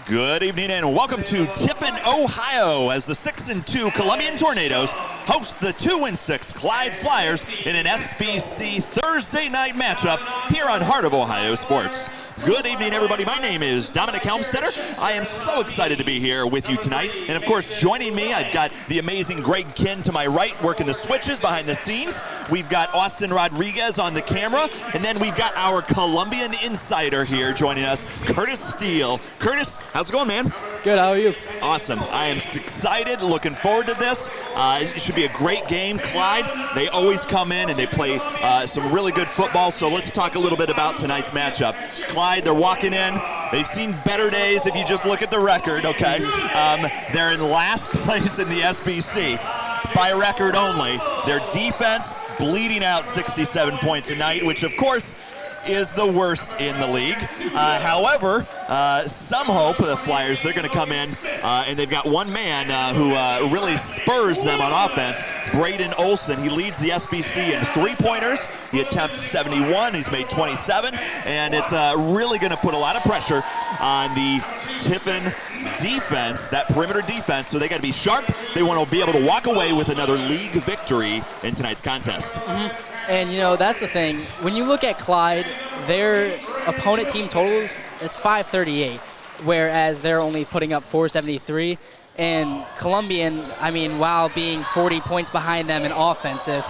Good evening and welcome to Tiffin, Ohio, as the 6-2 Columbian Tornadoes host the 2-6 Clyde Fliers in an SBC Thursday night matchup here on Heart of Ohio Sports. Good evening, everybody. My name is Dominic Helmstetter. I am so excited to be here with you tonight. And of course, joining me, I've got the amazing Greg Kinn to my right, working the switches behind the scenes. We've got Austin Rodriguez on the camera. And then we've got our Columbian insider here joining us, Curtis Steele. Curtis, how's it going, man? Good, how are you? Awesome. I am excited, looking forward to this. It should be a great game. Clyde, they always come in and they play some really good football. So let's talk a little bit about tonight's matchup. Clyde, they're walking in. They've seen better days if you just look at the record, okay? They're in last place in the SBC by record only. Their defense bleeding out 67 points a night, which of course is the worst in the league. However, some hope, the Flyers, they're going to come in, and they've got one man who really spurs them on offense, Braden Olson. He leads the SBC in three-pointers. He attempts 71. He's made 27, and it's really going to put a lot of pressure on the Tiffin defense, that perimeter defense, so they got to be sharp. They want to be able to walk away with another league victory in tonight's contest. Mm-hmm. And, you know, that's the thing. When you look at Clyde, their opponent team totals, it's 538, whereas they're only putting up 473. And Columbian, I mean, while being 40 points behind them in offensive,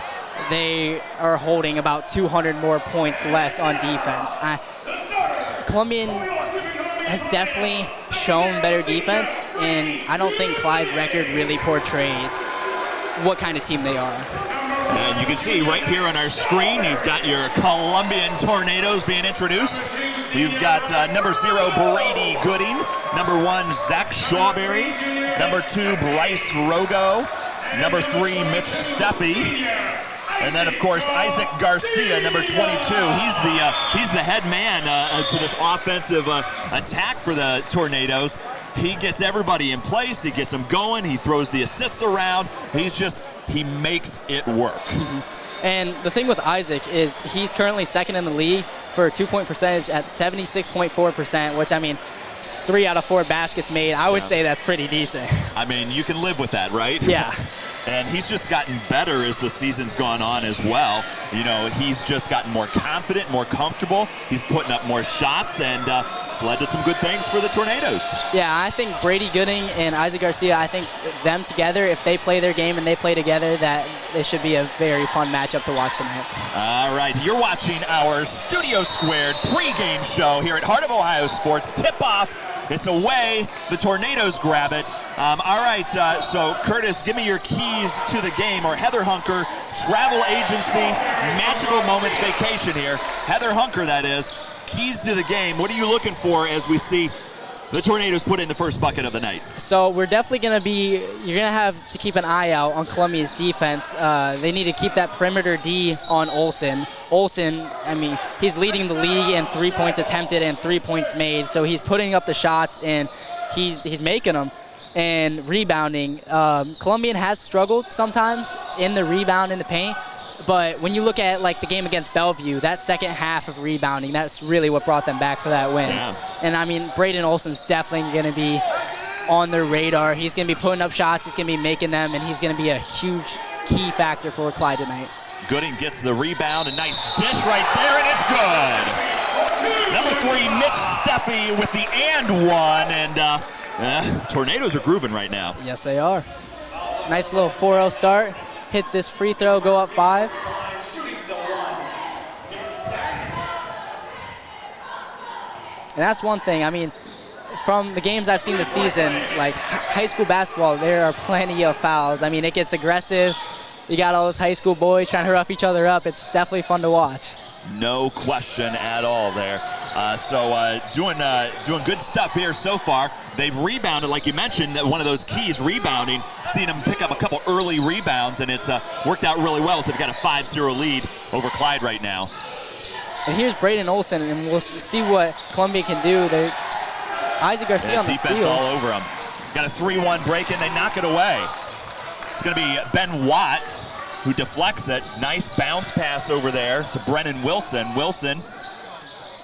they are holding about 200 more points less on defense. Columbian has definitely shown better defense, and I don't think Clyde's record really portrays what kind of team they are. And you can see right here on our screen, you've got your Columbian Tornadoes being introduced. You've got number 0, Brady Gooding. Number 1, Zach Shawberry. Number 2, Bryce Rogo. Number 3, Mitch Steffi. And then, of course, Isaac Garcia, number 22. He's the head man to this offensive attack for the Tornadoes. He gets everybody in place. He gets them going. He throws the assists around. He makes it work. Mm-hmm. And the thing with Isaac is he's currently second in the league for a two-point percentage at 76.4%, which, I mean, 3 out of 4 baskets made. I would say that's pretty decent. I mean, you can live with that, right? Yeah. And he's just gotten better as the season's gone on as well. You know, he's just gotten more confident, more comfortable. He's putting up more shots, and it's led to some good things for the Tornadoes. Yeah, I think Brady Gooding and Isaac Garcia, I think them together, if they play their game and they play together, that it should be a very fun matchup to watch tonight. All right, you're watching our Studio Squared pregame show here at Heart of Ohio Sports. Tip-off. It's away. The Tornadoes grab it. All right, so Curtis, give me your keys to the game, or Heather Hunker, travel agency, magical moments vacation here. Heather Hunker, that is. Keys to the game. What are you looking for as we see the Tornadoes put in the first bucket of the night? So we're definitely going to be, you're going to have to keep an eye out on Columbia's defense. They need to keep that perimeter D on Olson. Olson, I mean, he's leading the league in 3 points attempted and 3 points made. So he's putting up the shots and he's making them. And rebounding, Columbian has struggled sometimes in the rebound in the paint. But when you look at like the game against Bellevue, that second half of rebounding, that's really what brought them back for that win. Yeah. And I mean, Braden Olson's definitely going to be on their radar. He's going to be putting up shots, he's going to be making them, and he's going to be a huge key factor for Clyde tonight. Gooding gets the rebound, a nice dish right there, and it's good. Number 3, Mitch Steffi with the and one, and Tornadoes are grooving right now. Yes, they are. Nice little 4-0 start. Hit this free throw, go up 5. And that's one thing. I mean, from the games I've seen this season, like high school basketball, there are plenty of fouls. I mean, it gets aggressive. You got all those high school boys trying to rough each other up. It's definitely fun to watch. No question at all there. So doing good stuff here so far. They've rebounded, like you mentioned, one of those keys, rebounding. Seeing them pick up a couple early rebounds, and it's worked out really well. So they've got a 5-0 lead over Clyde right now. And here's Braden Olson, and we'll see what Columbia can do. They're Isaac Garcia on the steal. Defense all over them. Got a 3-1 break, and they knock it away. It's going to be Ben Watt who deflects it. Nice bounce pass over there to Brennan Wilson. Wilson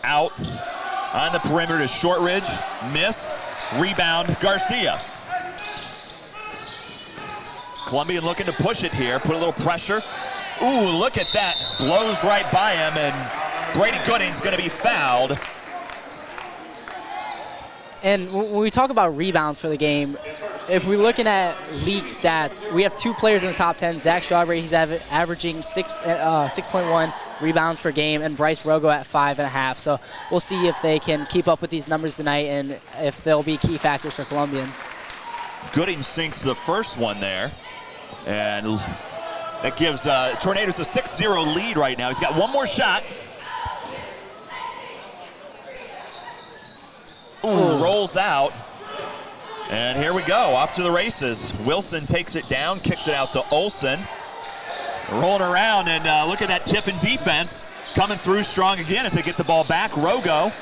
out on the perimeter to Shortridge. Miss. Rebound, Garcia. Columbian looking to push it here, put a little pressure. Ooh, look at that. Blows right by him, and Brady Gooding's going to be fouled. And when we talk about rebounds for the game, if we're looking at league stats, we have 2 players in the top 10. Zach Strawberry, he's averaging 6.1 rebounds per game, and Bryce Rogo at 5.5. So we'll see if they can keep up with these numbers tonight and if they'll be key factors for Columbian. Gooding sinks the first one there, and that gives Tornadoes a 6-0 lead right now. He's got one more shot. Ooh, rolls out. And here we go, off to the races. Wilson takes it down, kicks it out to Olsen. Rolling around, and look at that Tiffin defense coming through strong again as they get the ball back. Rogo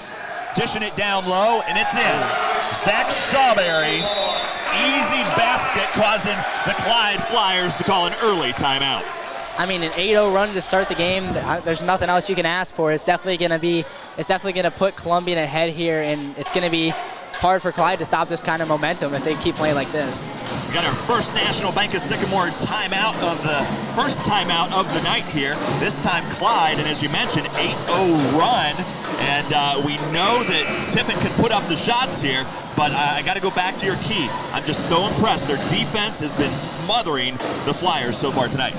dishing it down low, and it's in. Zach Strawberry, easy basket, causing the Clyde Flyers to call an early timeout. I mean, an 8-0 run to start the game, there's nothing else you can ask for. It's definitely going to put Columbian ahead here, and it's going to be hard for Clyde to stop this kind of momentum if they keep playing like this. We got our first National Bank of Sycamore timeout of the first timeout of the night here. This time Clyde, and as you mentioned, 8-0 run. And we know that Tiffin can put up the shots here, but I got to go back to your key. I'm just so impressed. Their defense has been smothering the Flyers so far tonight.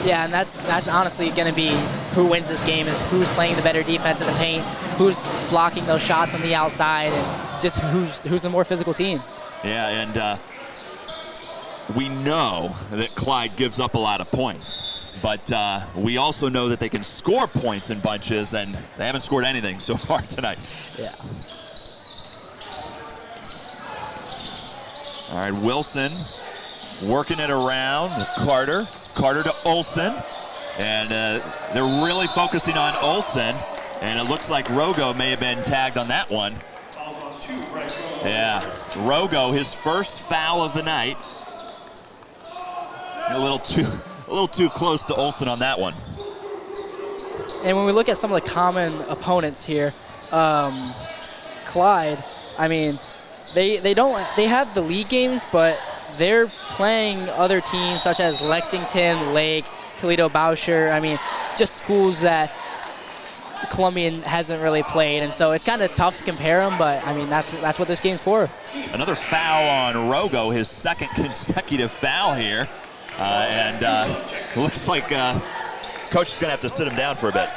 Yeah, and that's honestly going to be who wins this game, is who's playing the better defense in the paint, who's blocking those shots on the outside, and just who's the more physical team. Yeah, and we know that Clyde gives up a lot of points, but we also know that they can score points in bunches, and they haven't scored anything so far tonight. Yeah. All right, Wilson working it around. Carter to Olsen, and they're really focusing on Olsen, and it looks like Rogo may have been tagged on that one. Yeah, Rogo, his first foul of the night. A little too close to Olsen on that one. And when we look at some of the common opponents here, Clyde, I mean, they have the league games, but they're playing other teams such as Lexington, Lake, Toledo, Bousher. I mean, just schools that Columbian hasn't really played, and so it's kind of tough to compare them. But I mean, that's what this game's for. Another foul on Rogo, his second consecutive foul here, and looks like coach is going to have to sit him down for a bit.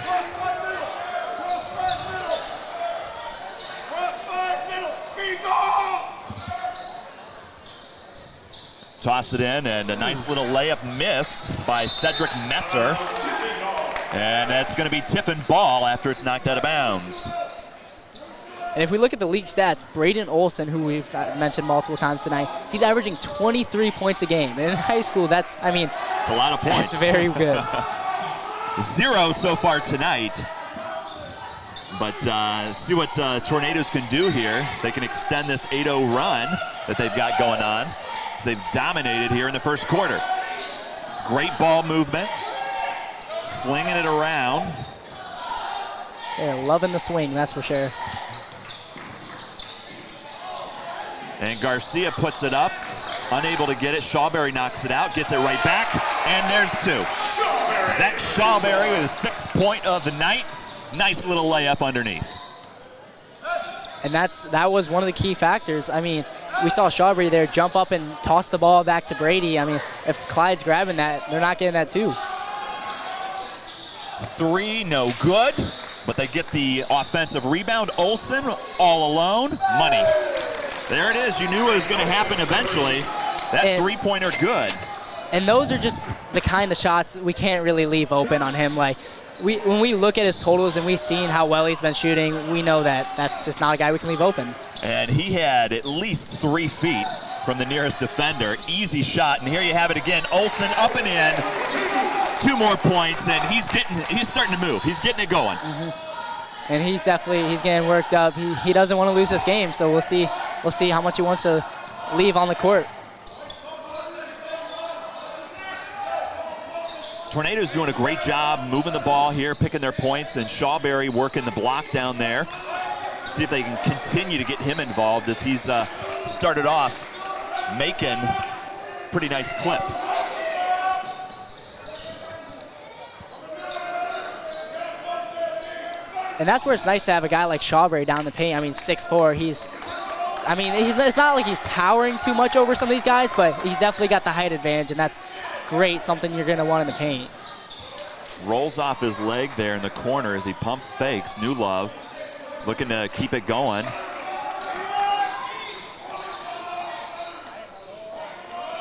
Toss it in, and a nice little layup missed by Cedric Messer. And that's going to be Tiffin ball after it's knocked out of bounds. And if we look at the league stats, Braden Olsen, who we've mentioned multiple times tonight, he's averaging 23 points a game. And in high school, it's a lot of points. That's very good. 0 so far tonight. But see what Tornadoes can do here. They can extend this 8-0 run that they've got going on. They've dominated here in the first quarter. Great ball movement, slinging it around. They're loving the swing, that's for sure. And Garcia puts it up, unable to get it. Strawberry knocks it out, gets it right back, and there's 2. Zach Strawberry with his 6th point of the night. Nice little layup underneath. And that was one of the key factors. I mean, we saw Strawberry there jump up and toss the ball back to Brady. I mean, if Clyde's grabbing that, they're not getting that too. 3, no good, but they get the offensive rebound. Olsen all alone, money. There it is. You knew it was going to happen eventually. That three-pointer good. And those are just the kind of shots we can't really leave open on him. Like, when we look at his totals and we've seen how well he's been shooting, we know that that's just not a guy we can leave open. And he had at least 3 feet from the nearest defender. Easy shot, and here you have it again. Olsen up and in. 2 more points, and he's starting to move. He's getting it going. Mm-hmm. And he's getting worked up. He doesn't want to lose this game, so we'll see how much he wants to leave on the court. Tornadoes doing a great job moving the ball here, picking their points, and Strawberry working the block down there. See if they can continue to get him involved as he's started off making pretty nice clip. And that's where it's nice to have a guy like Shawberry down the paint. I mean, 6'4", it's not like he's towering too much over some of these guys, but he's definitely got the height advantage, and that's great, something you're gonna want in the paint. Rolls off his leg there in the corner as he pump fakes. New Love looking to keep it going.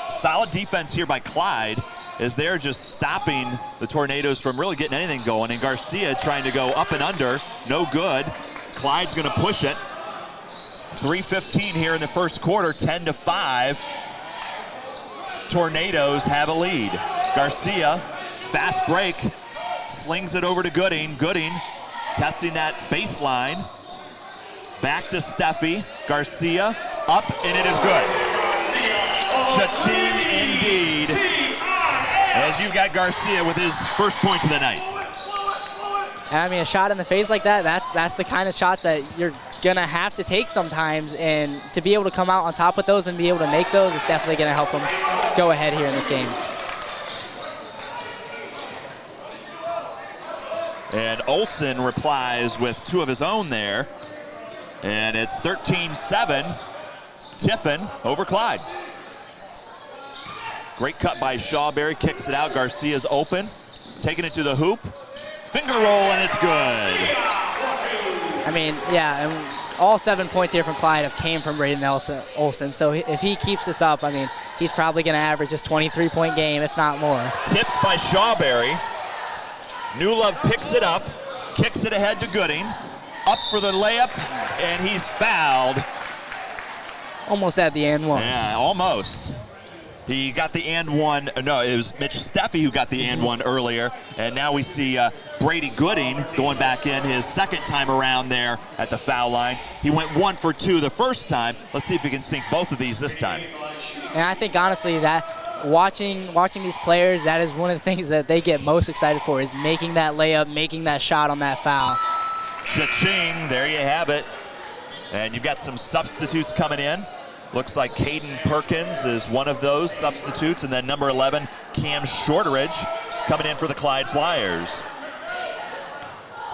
Solid defense here by Clyde as they're just stopping the Tornadoes from really getting anything going. And Garcia trying to go up and under, no good. Clyde's gonna push it. 3:15 here in the first quarter, 10-5. Tornadoes have a lead. Garcia, fast break, slings it over to Gooding. Gooding testing that baseline. Back to Steffi. Garcia up, and it is good. Cha-ching indeed. As you got Garcia with his first points of the night. And I mean, a shot in the face like that, that's the kind of shots that you're gonna have to take sometimes, and to be able to come out on top with those and be able to make those is definitely gonna help them go ahead here in this game. And Olsen replies with two of his own there. And it's 13-7, Tiffin over Clyde. Great cut by Shawberry, kicks it out. Garcia's open, taking it to the hoop. Finger roll, and it's good. I mean, yeah, and all 7 points here from Clyde have came from Braden Olsen. So if he keeps this up, I mean, he's probably going to average this 23-point game, if not more. Tipped by Shawberry. New Love picks it up, kicks it ahead to Gooding. Up for the layup, and he's fouled. Almost at the and one. Yeah, almost. He got the and one. No, it was Mitch Steffi who got the and one earlier. And now we see Brady Gooding going back in his second time around there at the foul line. He went 1 for 2 the first time. Let's see if he can sink both of these this time. And I think, honestly, that watching these players, that is one of the things that they get most excited for, is making that layup, making that shot on that foul. Cha-ching, there you have it. And you've got some substitutes coming in. Looks like Caden Perkins is one of those substitutes, and then number 11, Cam Shorteridge, coming in for the Clyde Flyers.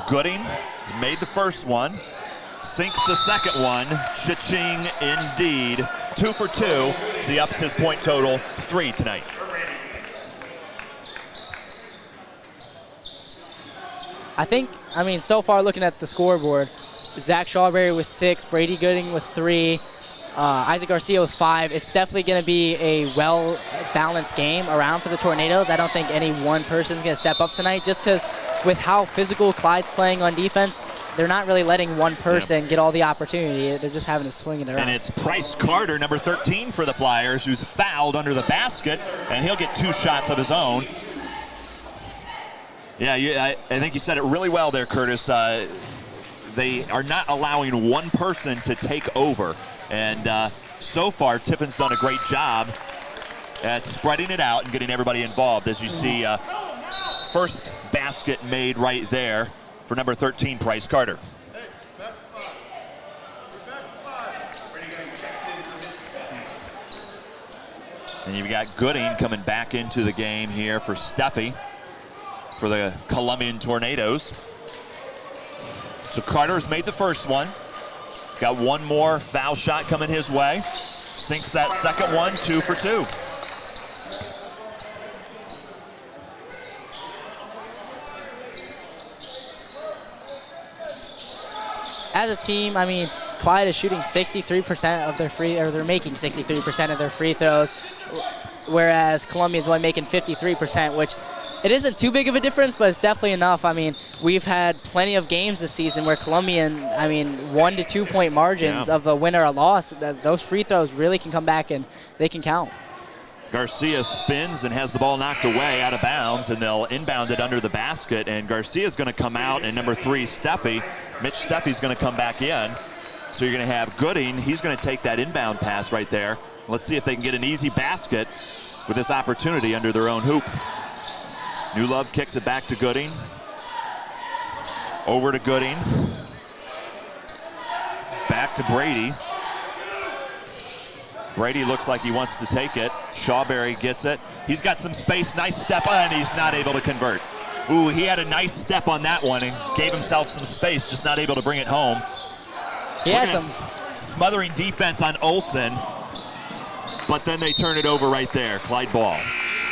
Gooding has made the first one, sinks the second one. Cha-ching indeed. 2 for 2 as he ups his point total 3 tonight. I mean, so far looking at the scoreboard, Zach Shawberry with 6, Brady Gooding with 3, Isaac Garcia with 5. It's definitely going to be a well-balanced game around for the Tornadoes. I don't think any one person's going to step up tonight, just because with how physical Clyde's playing on defense, they're not really letting one person get all the opportunity. They're just having to swing it around. And it's Bryce Carter, number 13 for the Flyers, who's fouled under the basket, and he'll get 2 shots of his own. Yeah, I think you said it really well there, Curtis. They are not allowing one person to take over. And so far, Tiffin's done a great job at spreading it out and getting everybody involved. As you see, first basket made right there for number 13, Bryce Carter. And you've got Gooding coming back into the game here for Steffi for the Columbian Tornadoes. So Carter's made the first one. Got one more foul shot coming his way. Sinks that second one, 2 for 2. As a team, I mean, Clyde is shooting 63% of their they're making 63% of their free throws, whereas Columbian's only making 53%, which it isn't too big of a difference, but it's definitely enough. I mean, we've had plenty of games this season where Columbian, 1 to 2 point margins of a win or a loss, those free throws really can come back and they can count. Garcia spins and has the ball knocked away out of bounds, and they'll inbound it under the basket, and Garcia's going to come out, and number 3, Steffi. Mitch Steffi's going to come back in. So you're going to have Gooding. He's going to take that inbound pass right there. Let's see if they can get an easy basket with this opportunity under their own hoop. New Love kicks it back to Gooding. Over to Gooding. Back to Brady. Brady looks like he wants to take it. Shawberry gets it. He's got some space, nice step, and he's not able to convert. Ooh, he had a nice step on that one and gave himself some space, just not able to bring it home. He had some smothering defense on Olsen, but then they turn it over right there. Clyde ball.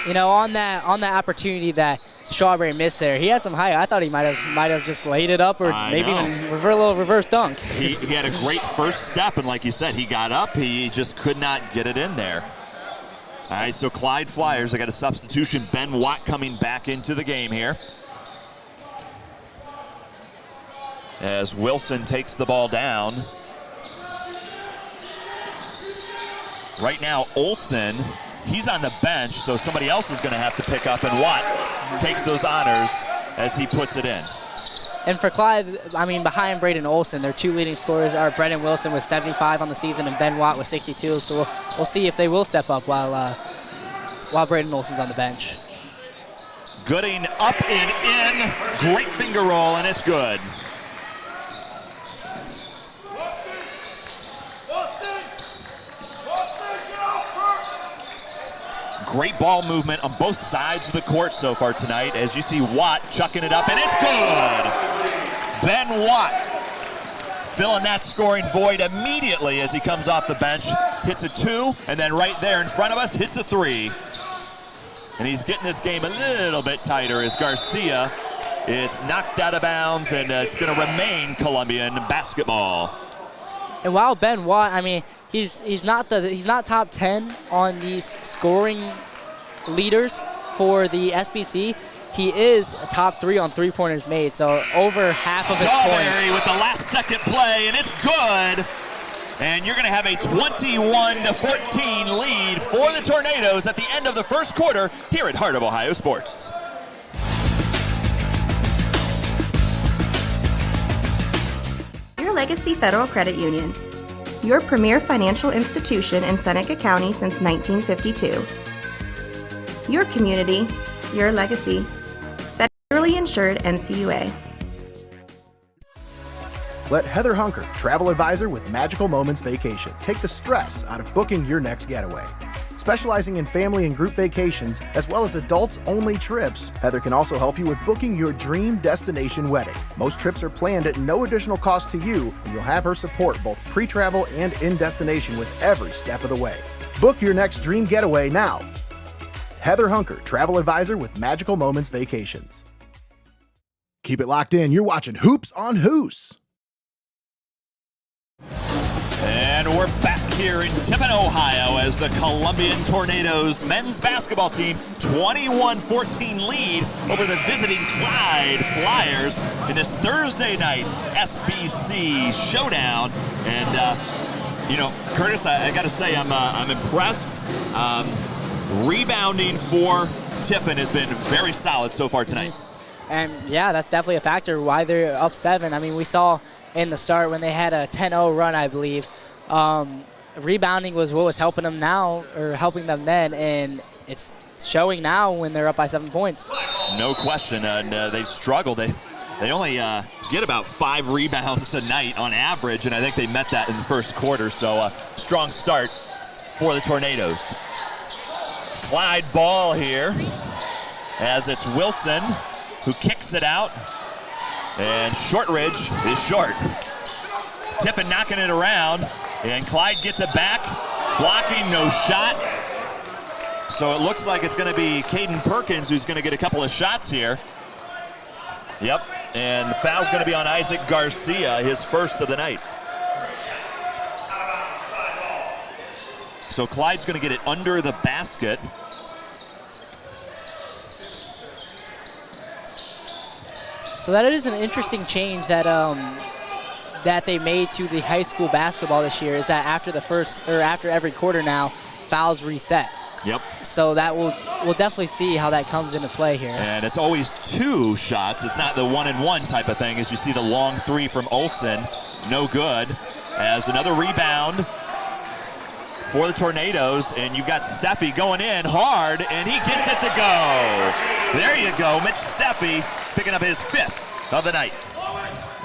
You know, on that opportunity that Shawberry missed there, he had some height. I thought he might have just laid it up or maybe even a little reverse dunk. He had a great first step, and like you said, he got up. He just could not get it in there. All right, so Clyde Flyers, they got a substitution. Ben Watt coming back into the game here. As Wilson takes the ball down. Right now, Olsen, he's on the bench, so somebody else is going to have to pick up, and Watt takes those honors as he puts it in. And for Clyde, I mean, behind Braden Olsen, their two leading scorers are Brendan Wilson with 75 on the season and Ben Watt with 62. So we'll see if they will step up while Braden Olsen's on the bench. Gooding up and in. Great finger roll, and it's good. Great ball movement on both sides of the court so far tonight, as you see Watt chucking it up, and it's good. Ben Watt filling that scoring void immediately as he comes off the bench, hits a 2, and then right there in front of us hits a 3. And he's getting this game a little bit tighter as Garcia, it's knocked out of bounds, and it's going to remain Columbian basketball. And while Ben Watt, I mean, he's not top 10 on these scoring leaders for the SBC. He is a top 3 on three-pointers made, so over half of his points. With the last second play, and it's good. And you're going to have a 21-14 lead for the Tornadoes at the end of the first quarter here at Heart of Ohio Sports. Your Legacy Federal Credit Union, your premier financial institution in Seneca County since 1952. Your community, your legacy. Federally insured NCUA. Let Heather Hunker, travel advisor with Magical Moments Vacation, take the stress out of booking your next getaway. Specializing in family and group vacations, as well as adults-only trips, Heather can also help you with booking your dream destination wedding. Most trips are planned at no additional cost to you, and you'll have her support both pre-travel and in-destination with every step of the way. Book your next dream getaway now. Heather Hunker, travel advisor with Magical Moments Vacations. Keep it locked in. You're watching Hoops on Hoos. And we're back here in Tiffin, Ohio, as the Columbian Tornadoes men's basketball team 21-14 lead over the visiting Clyde Flyers in this Thursday night SBC showdown. And you know, Curtis, I got to say I'm impressed. Rebounding for Tiffin has been very solid so far tonight. And yeah, that's definitely a factor why they're up 7. I mean, we saw in the start when they had a 10-0 run, I believe. Rebounding was what was helping them now, or helping them then, and it's showing now when they're up by 7 points. No question, and they've struggled. They only get about 5 rebounds a night on average, and I think they met that in the first quarter, so strong start for the Tornadoes. Clyde ball here, as it's Wilson who kicks it out. And Shortridge is short. Tiffin knocking it around, and Clyde gets it back. Blocking, no shot. So it looks like it's going to be Caden Perkins who's going to get a couple of shots here. Yep, and the foul's going to be on Isaac Garcia, his first of the night. So Clyde's going to get it under the basket. So that is an interesting change that that they made to the high school basketball this year, is that after every quarter now, fouls reset. Yep. So that we'll definitely see how that comes into play here. And it's always 2 shots. It's not the 1-and-1 type of thing, as you see the long 3 from Olsen. No good. As another rebound for the Tornadoes, and you've got Steffi going in hard, and he gets it to go. There you go, Mitch Steffi picking up his 5th of the night.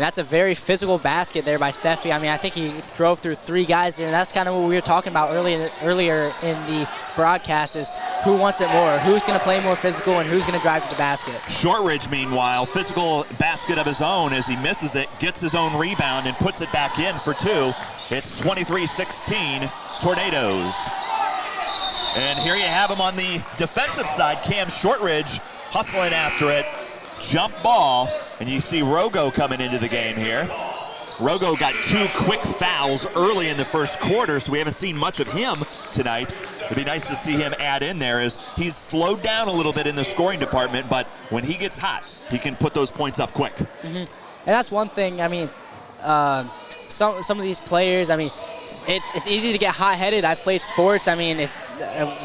that's a very physical basket there by Steffi. I mean, I think he drove through 3 guys there, and that's kind of what we were talking about earlier in the broadcast is who wants it more, who's going to play more physical, and who's going to drive to the basket. Shortridge, meanwhile, physical basket of his own as he misses it, gets his own rebound, and puts it back in for 2. It's 23-16 Tornadoes. And here you have him on the defensive side, Cam Shortridge hustling after it. Jump ball, and you see Rogo coming into the game here. Rogo got 2 quick fouls early in the first quarter, so we haven't seen much of him tonight. It'd be nice to see him add in there as he's slowed down a little bit in the scoring department, but when he gets hot, he can put those points up quick. Mm-hmm. And that's one thing, I mean, some of these players, I mean, it's easy to get hot-headed. I've played sports. I mean, if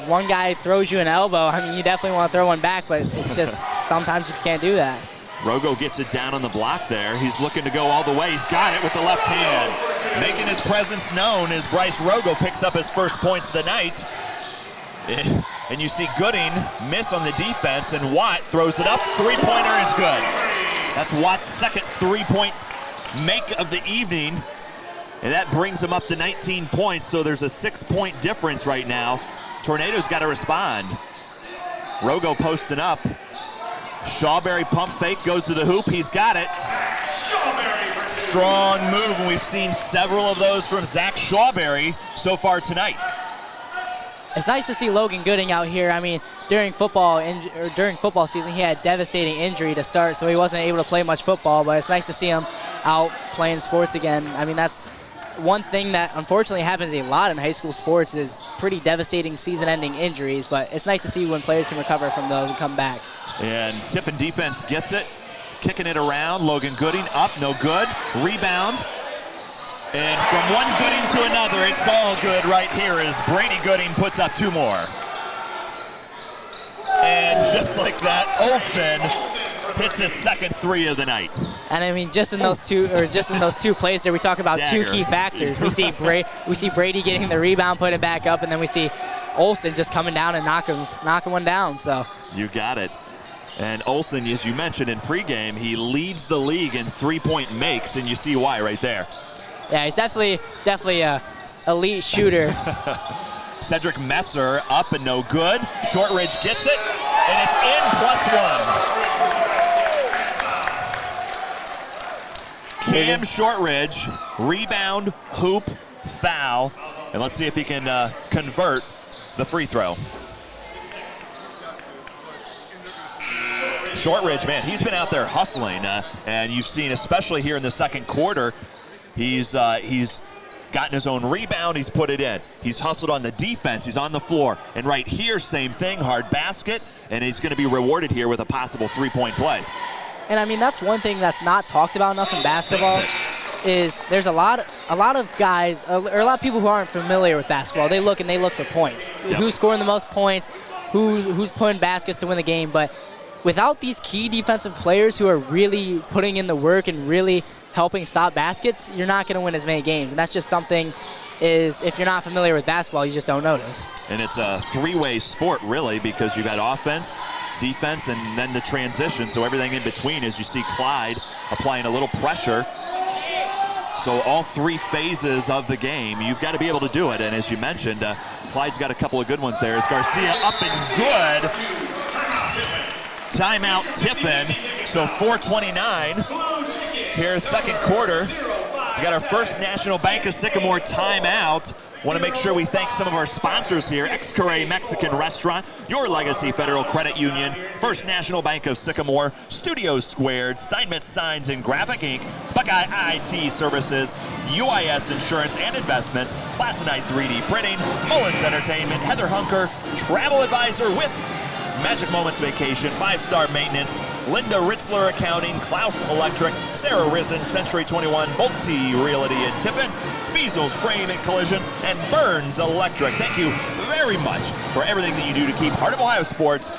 one guy throws you an elbow, I mean, you definitely want to throw one back, but it's just sometimes you can't do that. Rogo gets it down on the block there. He's looking to go all the way. He's got it with the left hand. Making his presence known as Bryce Rogo picks up his first points of the night. And you see Gooding miss on the defense, and Watt throws it up. 3-pointer is good. That's Watt's second 3-point make of the evening. And that brings him up to 19 points, so there's a 6-point difference right now. Tornadoes got to respond. Rogo posting up. Shawberry pump fake, goes to the hoop. He's got it. Strong move, and we've seen several of those from Zach Shawberry so far tonight. It's nice to see Logan Gooding out here. I mean, during football season, he had devastating injury to start, so he wasn't able to play much football, but it's nice to see him out playing sports again. I mean, that's one thing that unfortunately happens a lot in high school sports is pretty devastating season-ending injuries, but it's nice to see when players can recover from those and come back. And Tiffin defense gets it, kicking it around. Logan Gooding up, no good. Rebound. And from one Gooding to another, it's all good right here as Brady Gooding puts up 2 more. And just like that, Olsen hits his second 3 of the night. And I mean, just in those two plays there, we talk about Dagger. 2 key factors. We see Brady getting the rebound, putting it back up, and then we see Olsen just coming down and knocking one down. So you got it. And Olsen, as you mentioned in pregame, he leads the league in 3-point makes, and you see why right there. Yeah, he's definitely a elite shooter. Cedric Messer up and no good. Shortridge gets it, and it's in +1. Cam Shortridge, rebound, hoop, foul. And let's see if he can convert the free throw. Shortridge, man, he's been out there hustling, and you've seen, especially here in the second quarter, he's gotten his own rebound, he's put it in. He's hustled on the defense, he's on the floor. And right here, same thing, hard basket, and he's going to be rewarded here with a possible 3-point play. And I mean, that's one thing that's not talked about enough in basketball is there's a lot of guys, or a lot of people who aren't familiar with basketball. They look for points. Yep. Who's scoring the most points, who's putting baskets to win the game. But without these key defensive players who are really putting in the work and really helping stop baskets, you're not going to win as many games. And that's just something is, if you're not familiar with basketball, you just don't notice. And it's a 3-way sport, really, because you've got offense, defense, and then the transition. So everything in between as you see Clyde applying a little pressure. So all 3 phases of the game, you've got to be able to do it. And as you mentioned, Clyde's got a couple of good ones there. As Garcia up and good. Timeout Tiffin. So 4:29 here, second quarter. We got our first National Bank of Sycamore timeout. Want to make sure we thank some of our sponsors here. Xcaret Mexican Restaurant, Your Legacy Federal Credit Union, First National Bank of Sycamore, Studios Squared, Steinmetz Signs and Graphic Inc., Buckeye IT Services, UIS Insurance and Investments, Plasonite 3D Printing, Mullins Entertainment, Heather Hunker, Travel Advisor with Magic Moments Vacation, 5-Star Maintenance, Linda Ritzler Accounting, Clouse Electric, Sara Riesen, Century 21, Bolte Realty and Tiffin, Feasel's Frame and Collision, and Burns Electric. Thank you very much for everything that you do to keep Heart of Ohio Sports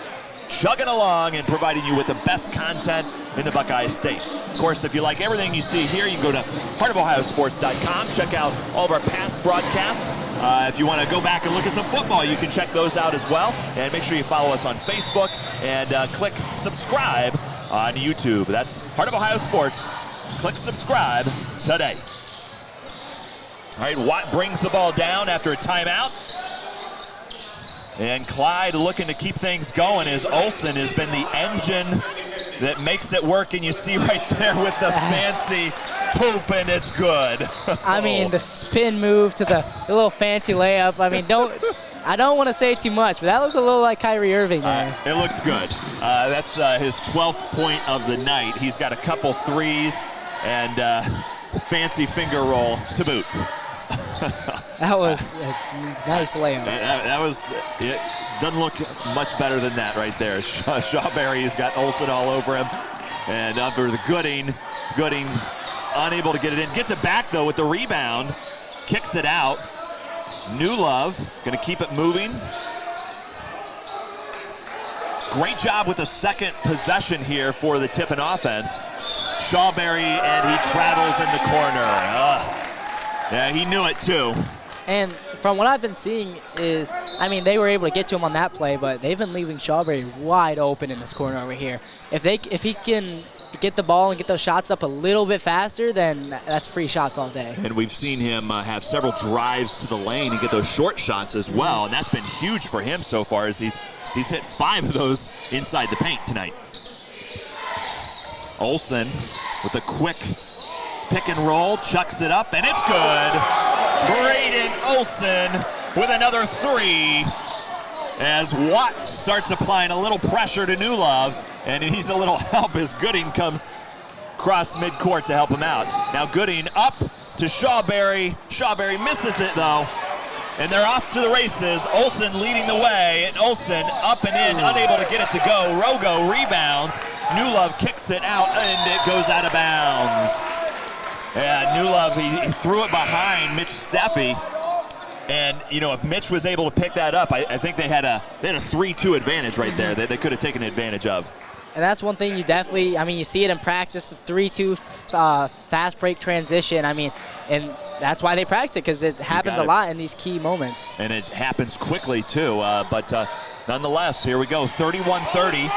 chugging along and providing you with the best content in the Buckeye State. Of course, if you like everything you see here, you can go to heartofohiosports.com, check out all of our past broadcasts. If you want to go back and look at some football, you can check those out as well. And make sure you follow us on Facebook and click subscribe on YouTube. That's Heart of Ohio Sports Click subscribe today. All right, Watt brings the ball down after a timeout. And Clyde looking to keep things going as Olsen has been the engine that makes it work. And you see right there with the fancy poop, and it's good. I mean, the spin move to the little fancy layup. I mean, I don't want to say too much, but that looked a little like Kyrie Irving there. It looked good. That's his 12th point of the night. He's got a couple threes and fancy finger roll to boot. That was a nice layup. That was, it doesn't look much better than that right there. Shawberry's got Olsen all over him. And over the Gooding unable to get it in. Gets it back though with the rebound. Kicks it out. New Love gonna keep it moving. Great job with the second possession here for the Tiffin offense. Shawberry, and he travels in the corner. Yeah, he knew it too. And from what I've been seeing is, I mean, they were able to get to him on that play, but they've been leaving Shawberry wide open in this corner over here. If he can get the ball and get those shots up a little bit faster, then that's free shots all day. And we've seen him have several drives to the lane and get those short shots as well, and that's been huge for him so far as he's hit 5 of those inside the paint tonight. Olsen with a quick pick and roll, chucks it up, and it's good. Braden Olsen with another 3 as Watt starts applying a little pressure to New Love, and he needs a little help as Gooding comes across midcourt to help him out. Now Gooding up to Shawberry. Shawberry misses it though, and they're off to the races. Olsen leading the way, and Olsen up and in, unable to get it to go. Rogo rebounds. New Love kicks it out, and it goes out of bounds. And New Love, he threw it behind Mitch Steffi. And, you know, if Mitch was able to pick that up, I think they had a 3-2 advantage right there that they could have taken advantage of. And that's one thing you definitely, I mean, you see it in practice, the 3-2 fast break transition. I mean, and that's why they practice it, because it happens a lot in these key moments. And it happens quickly, too. But nonetheless, here we go, 31-30.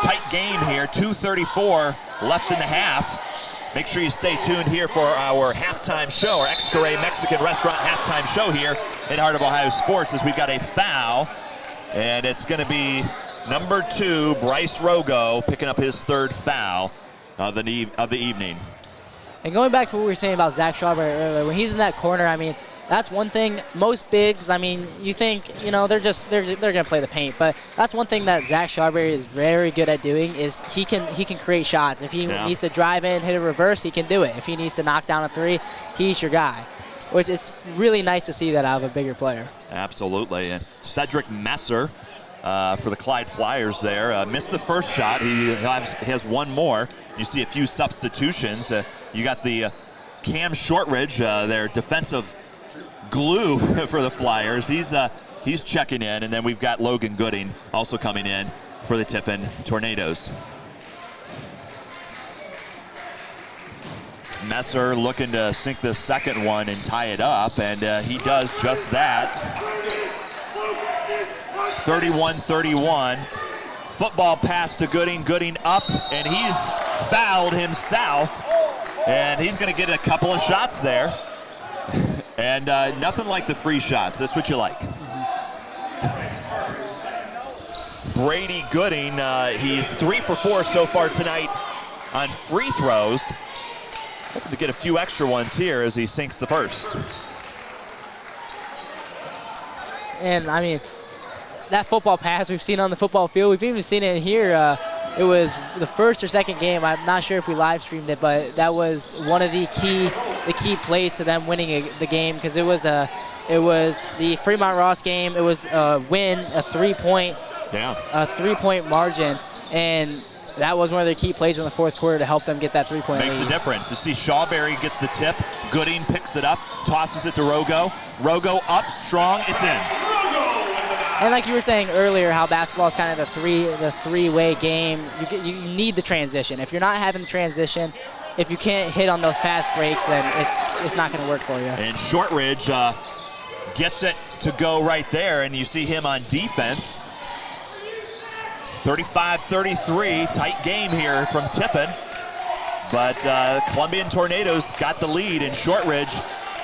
Tight game here, 2:34 left in the half. Make sure you stay tuned here for our halftime show, our Xcaret Mexican restaurant halftime show here in Heart of Ohio Sports, as we've got a foul, and it's going to be number 2, Bryce Rogo, picking up his 3rd foul of the evening. And going back to what we were saying about Zach Shawberry earlier, when he's in that corner, I mean, that's one thing. Most bigs, I mean, you think, you know, they're going to play the paint, but that's one thing that Zach Shawberry is very good at doing is he can create shots. If he needs to drive in, hit a reverse, he can do it. If he needs to knock down a 3, he's your guy, which is really nice to see that out of a bigger player. Absolutely. And Cedric Messer for the Clyde Flyers there missed the first shot. He has one more. You see a few substitutions. You got the Cam Shortridge, their defensive glue for the Flyers. He's checking in, and then we've got Logan Gooding also coming in for the Tiffin Tornadoes. Messer looking to sink the second one and tie it up, and he does just that. 31-31. Football pass to Gooding. Gooding up, and he's fouled himself, and he's going to get a couple of shots there. And nothing like the free shots. That's what you like. Brady Gooding, he's 3 for 4 so far tonight on free throws. Hoping to get a few extra ones here as he sinks the first. And, I mean, that football pass we've seen on the football field, we've even seen it here. It was the first or second game. I'm not sure if we live streamed it, but that was one of the key plays to them winning the game, because it was the Fremont Ross game. It was a win, a 3-point margin, and that was one of their key plays in the fourth quarter to help them get that 3-point lead. Makes a difference. You see Shawberry gets the tip. Gooding picks it up, tosses it to Rogo. Rogo up strong. It's in. And like you were saying earlier, how basketball is kind of the three-way game. You need the transition. If you're not having the transition, if you can't hit on those fast breaks, then it's not going to work for you. And Shortridge gets it to go right there, and you see him on defense. 35-33, tight game here from Tiffin. But Columbian Tornadoes got the lead in Shortridge,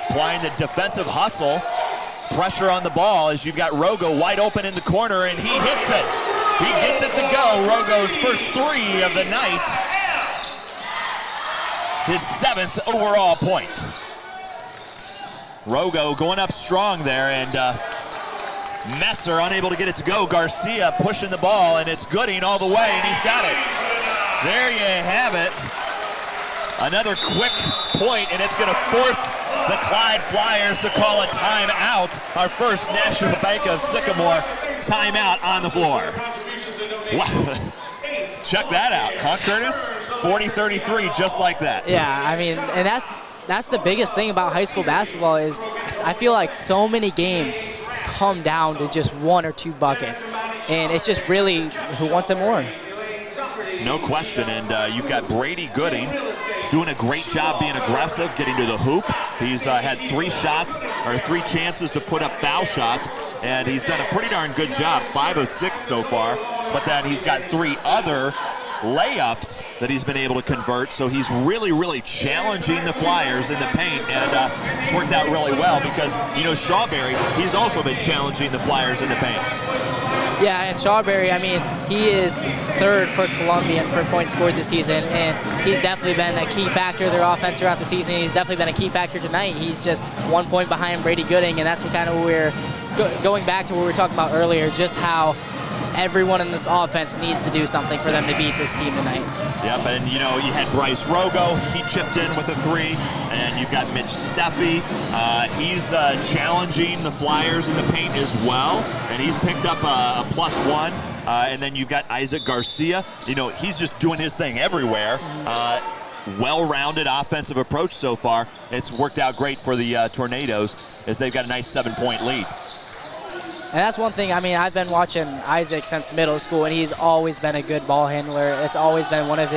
applying the defensive hustle. Pressure on the ball as you've got Rogo wide open in the corner, and he hits it. He gets it to go. Rogo's first 3 of the night. His 7th overall point. Rogo going up strong there, and Messer unable to get it to go. Garcia pushing the ball, and it's Gooding all the way, and he's got it. There you have it. Another quick point, and it's going to force the Clyde Flyers to call a timeout. Our first National Bank of Sycamore timeout on the floor. Wow. Check that out, huh, Curtis? 40-33, just like that. Yeah, I mean, and that's the biggest thing about high school basketball is I feel like so many games come down to just 1 or 2 buckets, and it's just really who wants it more. No question, and you've got Brady Gooding doing a great job being aggressive, getting to the hoop. He's had 3 shots, or 3 chances to put up foul shots, and he's done a pretty darn good job, 5 of 6 so far, but then he's got 3 other layups that he's been able to convert, so he's really, really challenging the Flyers in the paint, and it's worked out really well because, you know, Shawberry, he's also been challenging the Flyers in the paint. Yeah, and Shawberry, I mean, he is 3rd for Columbian for points scored this season, and he's definitely been a key factor of their offense throughout the season. He's definitely been a key factor tonight. He's just 1 point behind Brady Gooding, and that's what kind of we're going back to what we were talking about earlier, just how everyone in this offense needs to do something for them to beat this team tonight. Yep, and you know, you had Bryce Rogo, he chipped in with a 3, and you've got Mitch Steffi. He's challenging the Flyers in the paint as well, and he's picked up a +1. And then you've got Isaac Garcia. You know, he's just doing his thing everywhere. Well-rounded offensive approach so far. It's worked out great for the Tornadoes as they've got a nice 7-point lead. And that's one thing, I mean, I've been watching Isaac since middle school, and he's always been a good ball handler. It's always been one of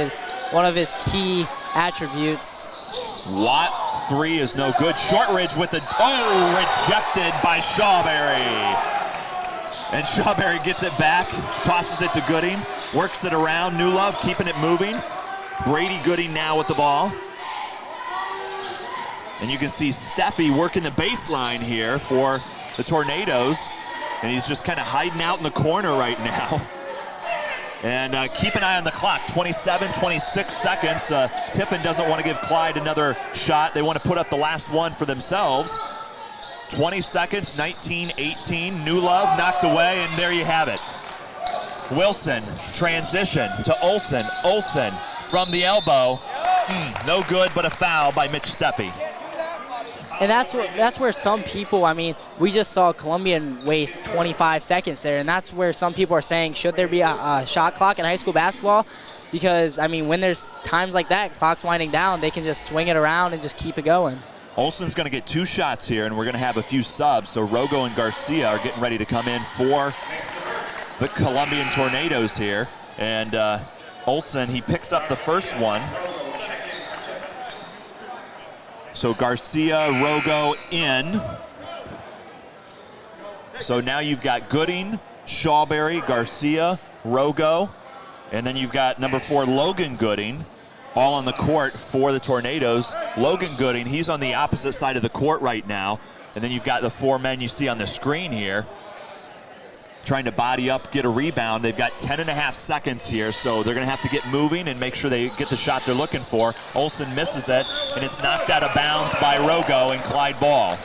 his key attributes. Watt 3 is no good. Shortridge with the, rejected by Shawberry. And Shawberry gets it back, tosses it to Gooding, works it around. New Love keeping it moving. Brady Gooding now with the ball. And you can see Steffi working the baseline here for the Tornadoes. And he's just kind of hiding out in the corner right now. And keep an eye on the clock, 26 seconds. Tiffin doesn't want to give Clyde another shot. They want to put up the last one for themselves. 20 seconds, 19-18. New Love knocked away, and there you have it. Wilson, transition to Olsen. Olsen from the elbow. No good, but a foul by Mitch Steffi. And that's where some people, I mean, we just saw Columbian waste 25 seconds there, and that's where some people are saying, should there be a shot clock in high school basketball? Because, I mean, when there's times like that, clock's winding down, they can just swing it around and just keep it going. Olsen's going to get 2 shots here, and we're going to have a few subs. So Rogo and Garcia are getting ready to come in for the Columbian Tornadoes here. And Olsen, he picks up the first one. So Garcia, Rogo in. So now you've got Gooding, Shawberry, Garcia, Rogo, and then you've got number 4, Logan Gooding, all on the court for the Tornadoes. Logan Gooding, he's on the opposite side of the court right now. And then you've got the 4 men you see on the screen here trying to body up, get a rebound. They've got 10.5 seconds here, so they're going to have to get moving and make sure they get the shot they're looking for. Olsen misses it, and it's knocked out of bounds by Rogo and Clyde ball.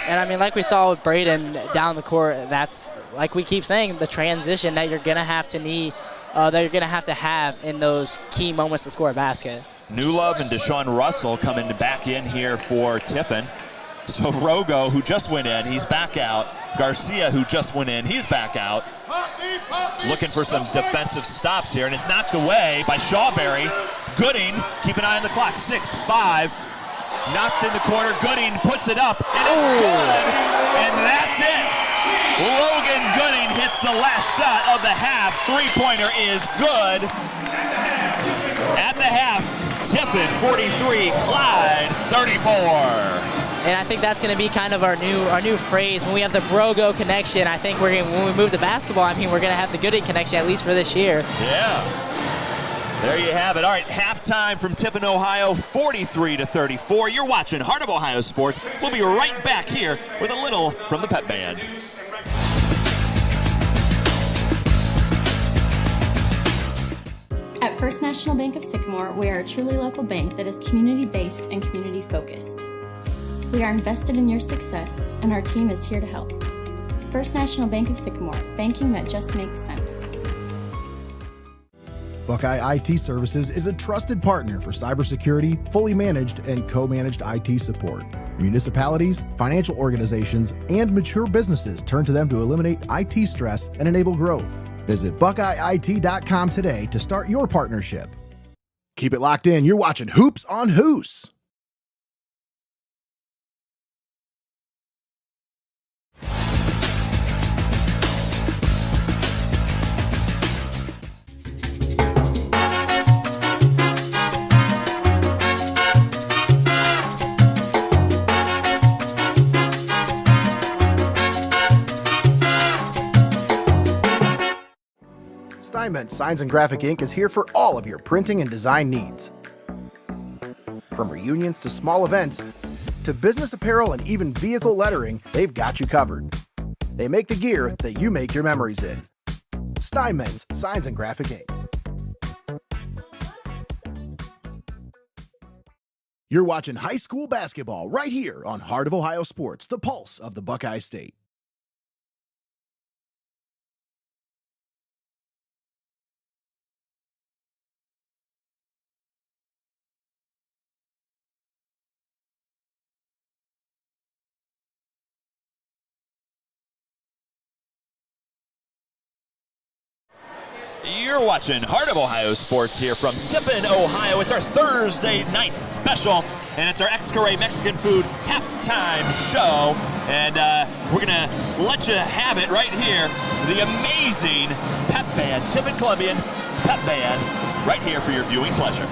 And, I mean, like we saw with Braden down the court, that's, like we keep saying, the transition that you're going to have to need, that you're going to have in those key moments to score a basket. New Love and Deshaun Russell coming back in here for Tiffin. So Rogo, who just went in, he's back out. Garcia, who just went in, he's back out. Looking for some defensive stops here, and it's knocked away by Shawberry. Gooding, keep an eye on the clock, 6-5. Knocked in the corner, Gooding puts it up, and it's good, and that's it. Logan Gooding hits the last shot of the half. 3-pointer is good. At the half, Tiffin 43, Clyde 34. And I think that's going to be kind of our new phrase when we have the Brogo connection. I think when we move to basketball, I mean, we're going to have the Gooding connection at least for this year. Yeah. There you have it. All right, halftime from Tiffin, Ohio, 43-34. You're watching Heart of Ohio Sports. We'll be right back here with a little from the pep band. At First National Bank of Sycamore, we are a truly local bank that is community-based and community-focused. We are invested in your success, and our team is here to help. First National Bank of Sycamore, banking that just makes sense. Buckeye IT Services is a trusted partner for cybersecurity, fully managed and co-managed IT support. Municipalities, financial organizations, and mature businesses turn to them to eliminate IT stress and enable growth. Visit BuckeyeIT.com today to start your partnership. Keep it locked in. You're watching Hoops on Hoos. Steinmetz Signs and Graphic Ink is here for all of your printing and design needs. From reunions to small events, to business apparel and even vehicle lettering, they've got you covered. They make the gear that you make your memories in. Steinmetz Signs and Graphic Ink. You're watching high school basketball right here on Heart of Ohio Sports, the pulse of the Buckeye State. You're watching Heart of Ohio Sports here from Tiffin, Ohio. It's our Thursday night special, and it's our Xcaret Mexican food halftime show. And we're going to let you have it right here. The amazing pep band, Tiffin Columbian pep band, right here for your viewing pleasure.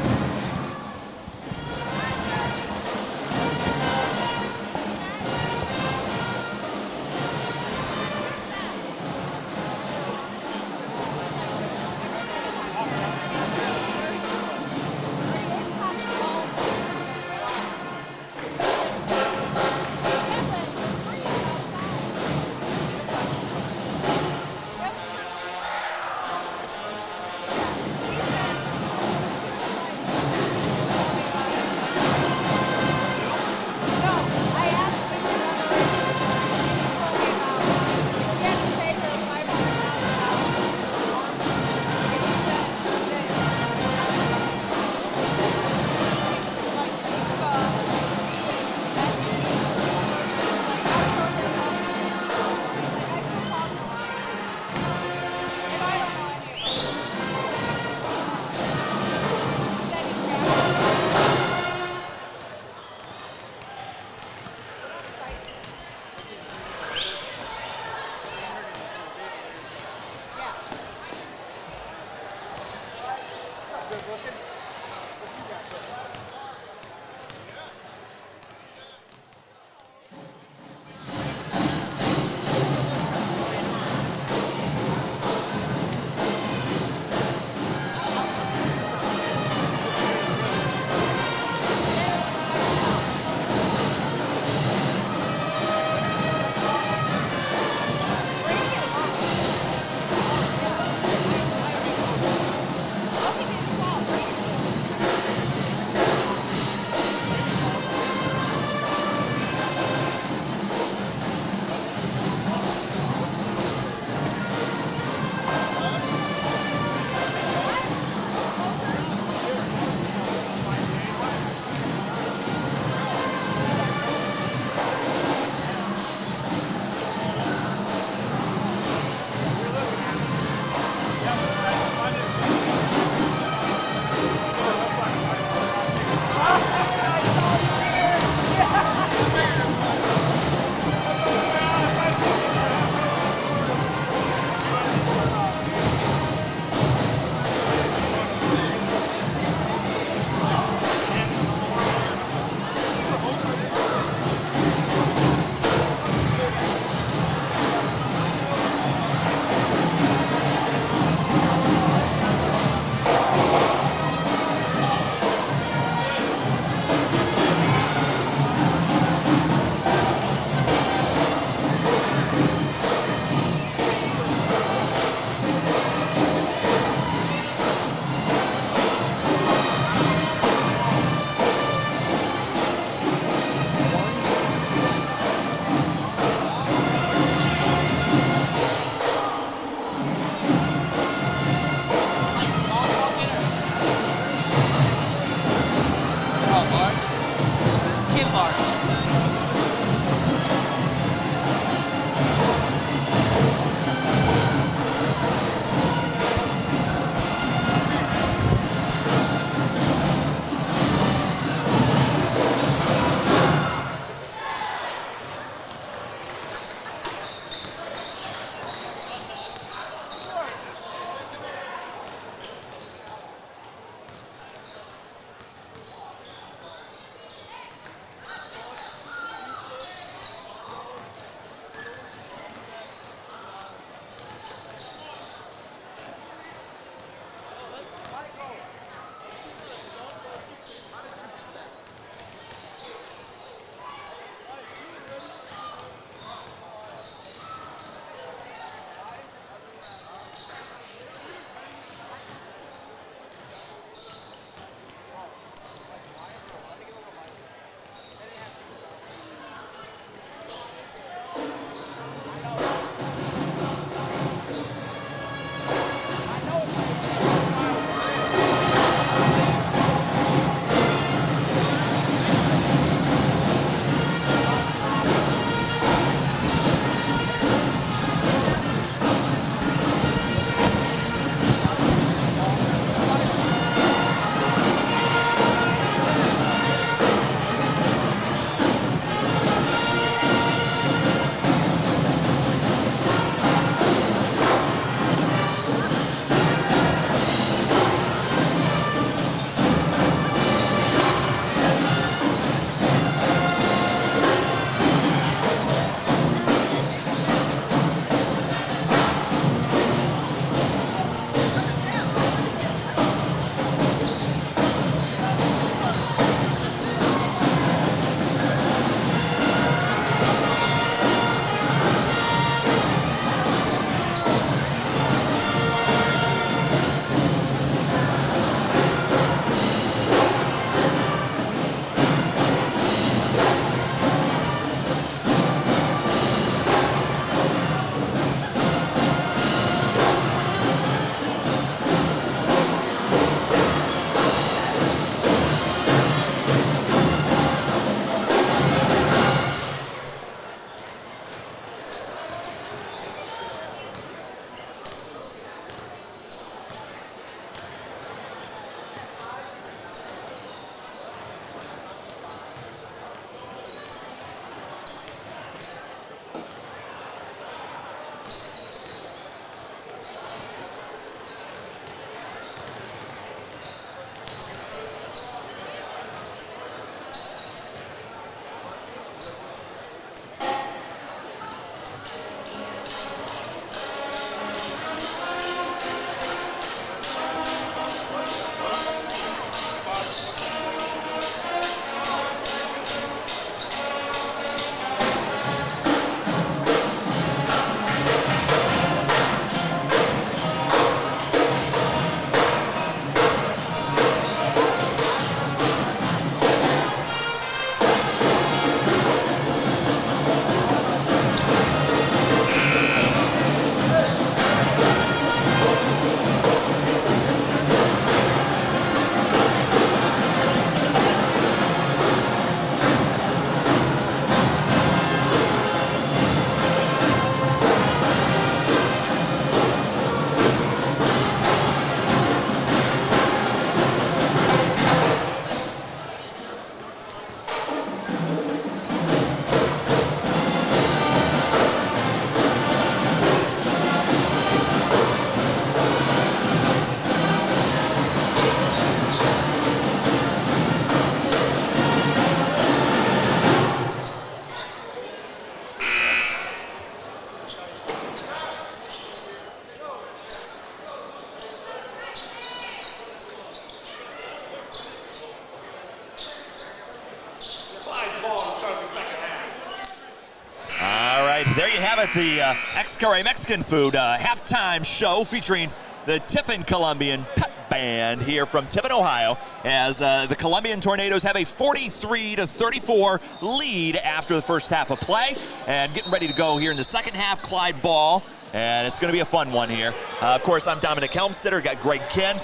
right, there you have it, the Xcaret Mexican food halftime show featuring the Tiffin Columbian pep band here from Tiffin, Ohio, as the Columbian Tornadoes have a 43-34 lead after the first half of play, and getting ready to go here in the second half. Clyde ball, and it's going to be a fun one here. Of course, I'm Dominic Helmstetter, got Greg Kinn,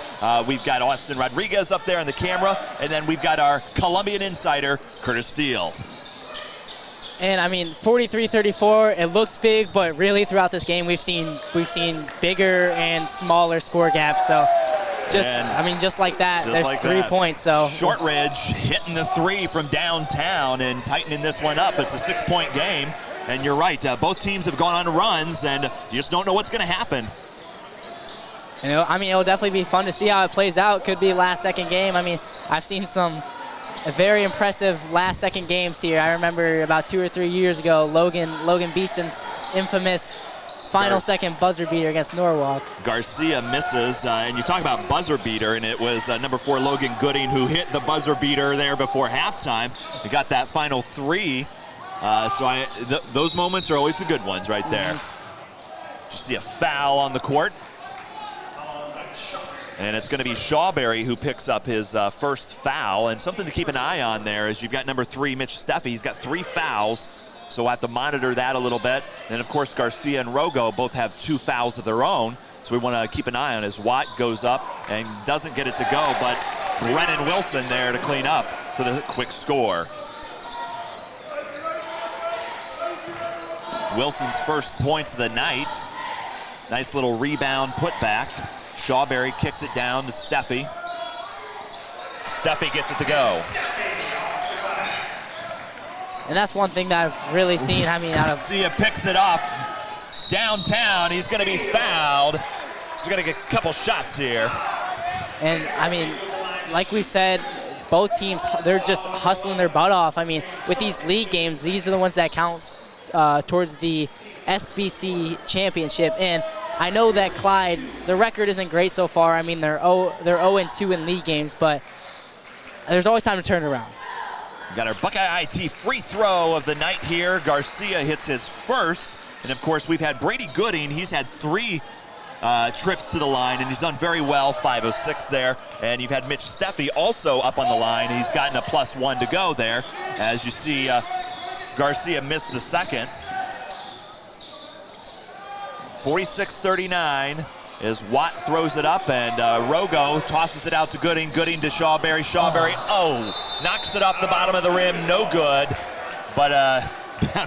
we've got Austin Rodriguez up there on the camera, and then we've got our Columbian insider, Curtis Steele. And I mean, 43-34, it looks big, but really throughout this game, we've seen bigger and smaller score gaps. So just like that, there's like 3 points. So Shortridge hitting the three from downtown and tightening this one up. It's a 6-point game. And you're right, both teams have gone on runs, and you just don't know what's going to happen. It'll definitely be fun to see how it plays out. Could be last-second game. I mean, I've seen some very impressive last-second games here. I remember about 2 or 3 years ago, Logan Beeston's infamous final second buzzer beater against Norwalk. Garcia misses, and you talk about buzzer beater, and it was number 4 Logan Gooding who hit the buzzer beater there before halftime. He got that final 3. Those moments are always the good ones right there. You see a foul on the court. And it's going to be Shawberry who picks up his first foul. And something to keep an eye on there is you've got number 3, Mitch Steffi. He's got 3 fouls, so we'll have to monitor that a little bit. And, of course, Garcia and Rogo both have 2 fouls of their own, so we want to keep an eye on as Watt goes up and doesn't get it to go, but Brennan Wilson there to clean up for the quick score. Wilson's first points of the night. Nice little rebound putback. Shawberry kicks it down to Steffi. Steffi gets it to go. And that's one thing that I've really seen. Garcia picks it off downtown. He's going to be fouled. He's going to get a couple shots here. And, like we said, both teams, they're just hustling their butt off. With these league games, these are the ones that count towards the SBC championship. And I know that Clyde, the record isn't great so far. They're 0-2 in league games, but there's always time to turn it around. We got our Buckeye IT free throw of the night here. Garcia hits his first, and of course we've had Brady Gooding. He's had 3 trips to the line, and he's done very well, 5 of 6 there. And you've had Mitch Steffi also up on the line. He's gotten a +1 to go there. As you see, Garcia missed the second. 46-39 as Watt throws it up, and Rogo tosses it out to Gooding. Gooding to Shawberry. Shawberry, knocks it off the bottom of the rim. No good, but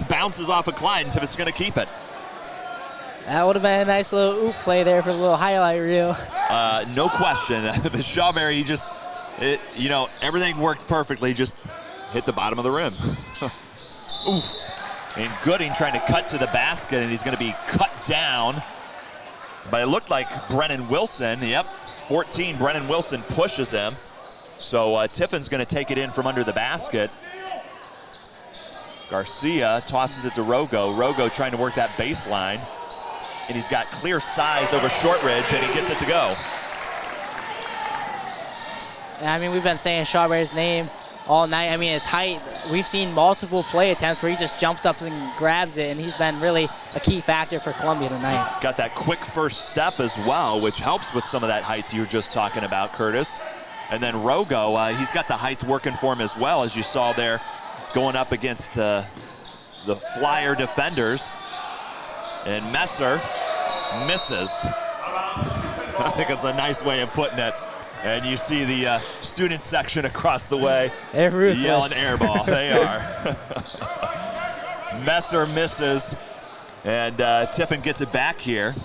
bounces off of Clyde if it's going to keep it. That would have been a nice little oop play there for the little highlight reel. No question. But Shawberry, everything worked perfectly. Just hit the bottom of the rim. Ooh. And Gooding trying to cut to the basket, and he's going to be cut down. But it looked like Brennan Wilson. Yep, 14, Brennan Wilson pushes him. So Tiffin's going to take it in from under the basket. Garcia tosses it to Rogo. Rogo trying to work that baseline. And he's got clear size over Shortridge, and he gets it to go. We've been saying Shawberry's name all night. His height, we've seen multiple play attempts where he just jumps up and grabs it, and he's been really a key factor for Columbia tonight. Got that quick first step as well, which helps with some of that height you were just talking about, Curtis. And then Rogo, he's got the height working for him as well, as you saw there, going up against the Flyer defenders. And Messer misses. I think it's a nice way of putting it. And you see the student section across the way yelling air ball. They are. Messer misses, and Tiffin gets it back here.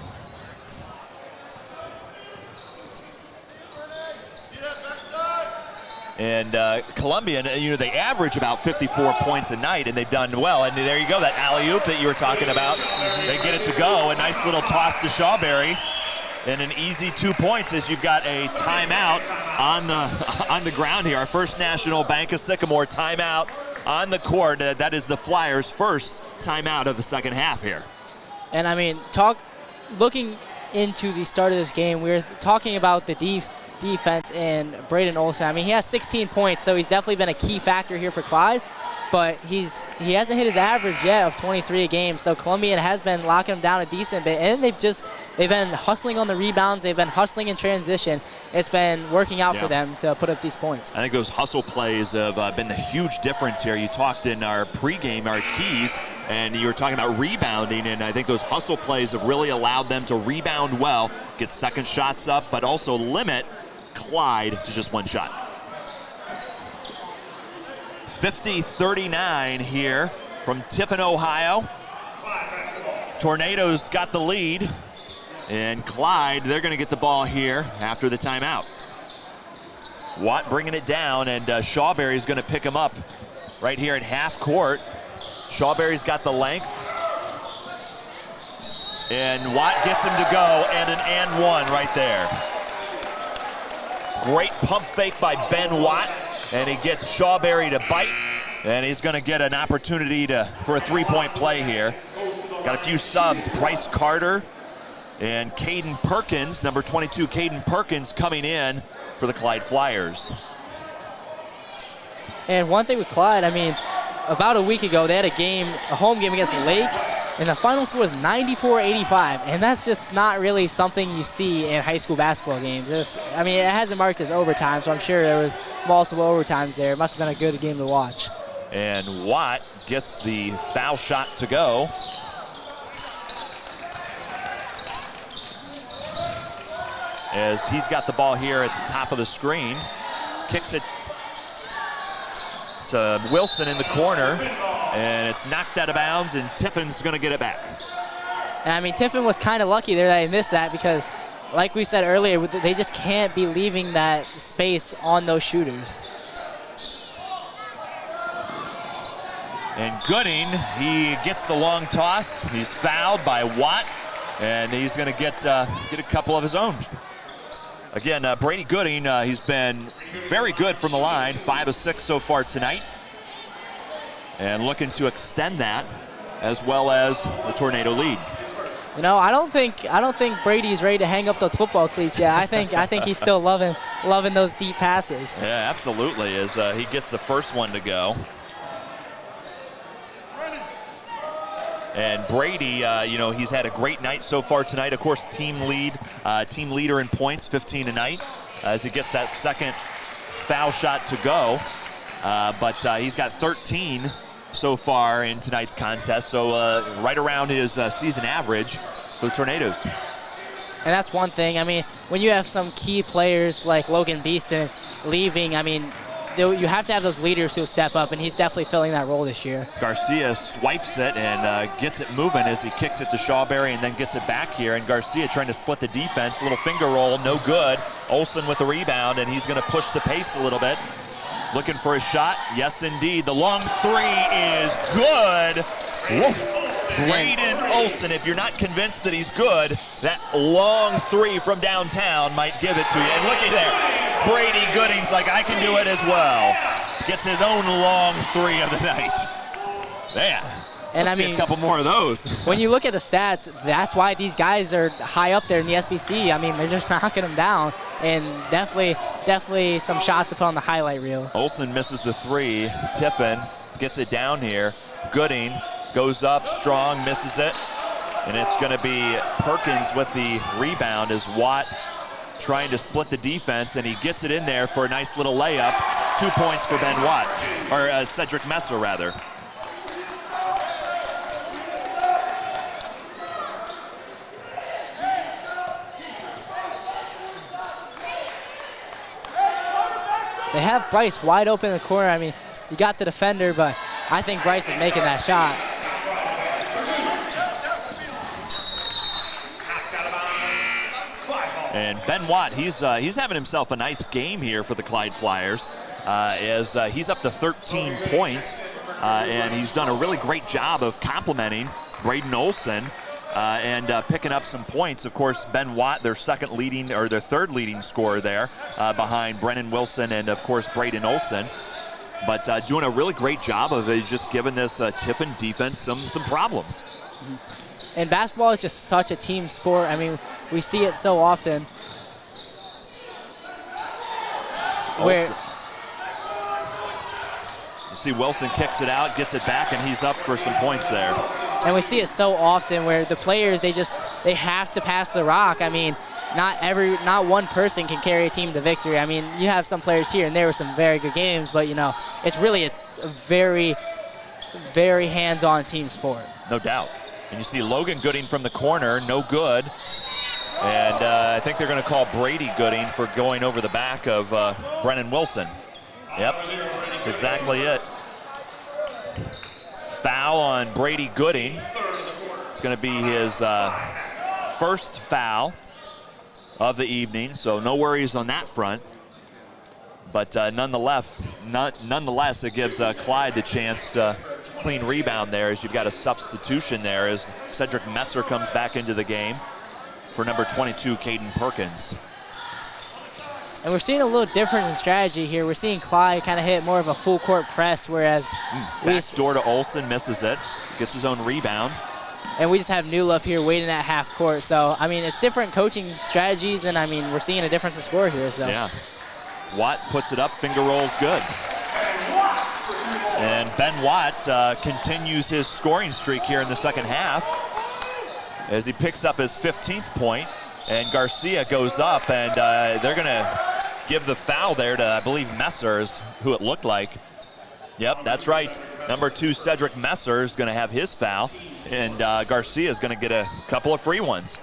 And Columbian, they average about 54 points a night, and they've done well. And there you go, that alley-oop that you were talking about. They get it to go. A nice little toss to Shawberry. And an easy 2 points as you've got a timeout on the ground here. Our First National Bank of Sycamore timeout on the court. That is the Flyers' first timeout of the second half here. And looking into the start of this game, we're talking about the defense and Braden Olsen. He has 16 points, so he's definitely been a key factor here for Clyde. but he hasn't hit his average yet of 23 a game. So Columbian has been locking him down a decent bit, and they've been hustling on the rebounds. They've been hustling in transition. It's been working out for them to put up these points. I think those hustle plays have been the huge difference here. You talked in our pregame, our keys, and you were talking about rebounding, and I think those hustle plays have really allowed them to rebound well, get second shots up, but also limit Clyde to just one shot. 50-39 here from Tiffin, Ohio. Tornadoes got the lead, and Clyde, they're going to get the ball here after the timeout. Watt bringing it down, and Shawberry's going to pick him up right here at half court. Shawberry's got the length, and Watt gets him to go, and an and one right there. Great pump fake by Ben Watt, and he gets Shawberry to bite, and he's going to get an opportunity for a three-point play here. Got a few subs, Bryce Carter and Caden Perkins, number 22, Caden Perkins coming in for the Clyde Flyers. And one thing with Clyde, I mean, about a week ago, they had a home game against Lake, and the final score was 94-85, and that's just not really something you see in high school basketball games. I mean, it hasn't marked as overtime, so I'm sure there was multiple overtimes there. It must have been a good game to watch. And Watt gets the foul shot to go. As he's got the ball here at the top of the screen, kicks it to Wilson in the corner, and it's knocked out of bounds, and Tiffin's going to get it back. And I mean, Tiffin was kind of lucky there that he missed that, because like we said earlier, they just can't be leaving that space on those shooters. And Gooding, he gets the long toss. He's fouled by Watt, and he's going to get a couple of his own. Again, Brady Gooding, he's been very good from the line, 5 of 6 so far tonight, and looking to extend that as well as the Tornado lead. You know, I don't think Brady's ready to hang up those football cleats yet. I think he's still loving those deep passes. Yeah, absolutely, as he gets the first one to go. And Brady, he's had a great night so far tonight. Of course, team leader in points, 15 tonight, as he gets that second foul shot to go. But he's got 13 so far in tonight's contest, so right around his season average for the Tornadoes. And that's one thing. I mean, when you have some key players like Logan Beeston leaving, I mean, you have to have those leaders who step up, and he's definitely filling that role this year. Garcia swipes it and gets it moving as he kicks it to Shawberry and then gets it back here. And Garcia trying to split the defense. Little finger roll, no good. Olsen with the rebound, and he's going to push the pace a little bit. Looking for a shot. Yes, indeed. The long three is good. Woof. Braden Olsen, if you're not convinced that he's good, that long three from downtown might give it to you. And looky there, Brady Gooding's like, I can do it as well. Gets his own long three of the night. Man, and I mean, a couple more of those. When you look at the stats, that's why these guys are high up there in the SBC. I mean, they're just knocking them down, and definitely some shots to put on the highlight reel. Olsen misses the three. Tiffin gets it down here. Gooding goes up strong, misses it, and it's going to be Perkins with the rebound as Watt trying to split the defense, and he gets it in there for a nice little layup. 2 points for Ben Watt, or Cedric Messer, rather. They have Bryce wide open in the corner. I mean, you got the defender, but I think Bryce is making that shot. And Ben Watt, he's having himself a nice game here for the Clyde Flyers, as he's up to 13 points, and he's done a really great job of complimenting Braden Olsen and picking up some points. Of course, Ben Watt, their third leading scorer there, behind Brennan Wilson and, of course, Braden Olsen. But doing a really great job of just giving this Tiffin defense some problems. And basketball is just such a team sport. I mean, we see it so often. Where see Wilson kicks it out, gets it back, and he's up for some points there. And we see it so often where the players, they have to pass the rock. I mean, not one person can carry a team to victory. I mean, you have some players here and there with some very good games, but, you know, it's really a very, very hands-on team sport. No doubt. And you see Logan Gooding from the corner, no good. And I think they're going to call Brady Gooding for going over the back of Brennan Wilson. Yep, that's exactly it. Foul on Brady Gooding. It's going to be his first foul of the evening, so no worries on that front. But nonetheless, it gives Clyde the chance to clean rebound there, as you've got a substitution there as Cedric Messer comes back into the game for number 22, Caden Perkins. And we're seeing a little difference in strategy here. We're seeing Clyde kind of hit more of a full court press, whereas back door to Olsen, misses it, gets his own rebound. And we just have New Love here waiting at half court. So, I mean, it's different coaching strategies, and, I mean, we're seeing a difference in score here. So. Yeah. Watt puts it up, finger rolls good. And Ben Watt continues his scoring streak here in the second half as he picks up his 15th point, and Garcia goes up, and they're going to give the foul there to, I believe, Messer is who it looked like. Yep, that's right. Number 2, Cedric Messer is going to have his foul, and Garcia is going to get a couple of free ones.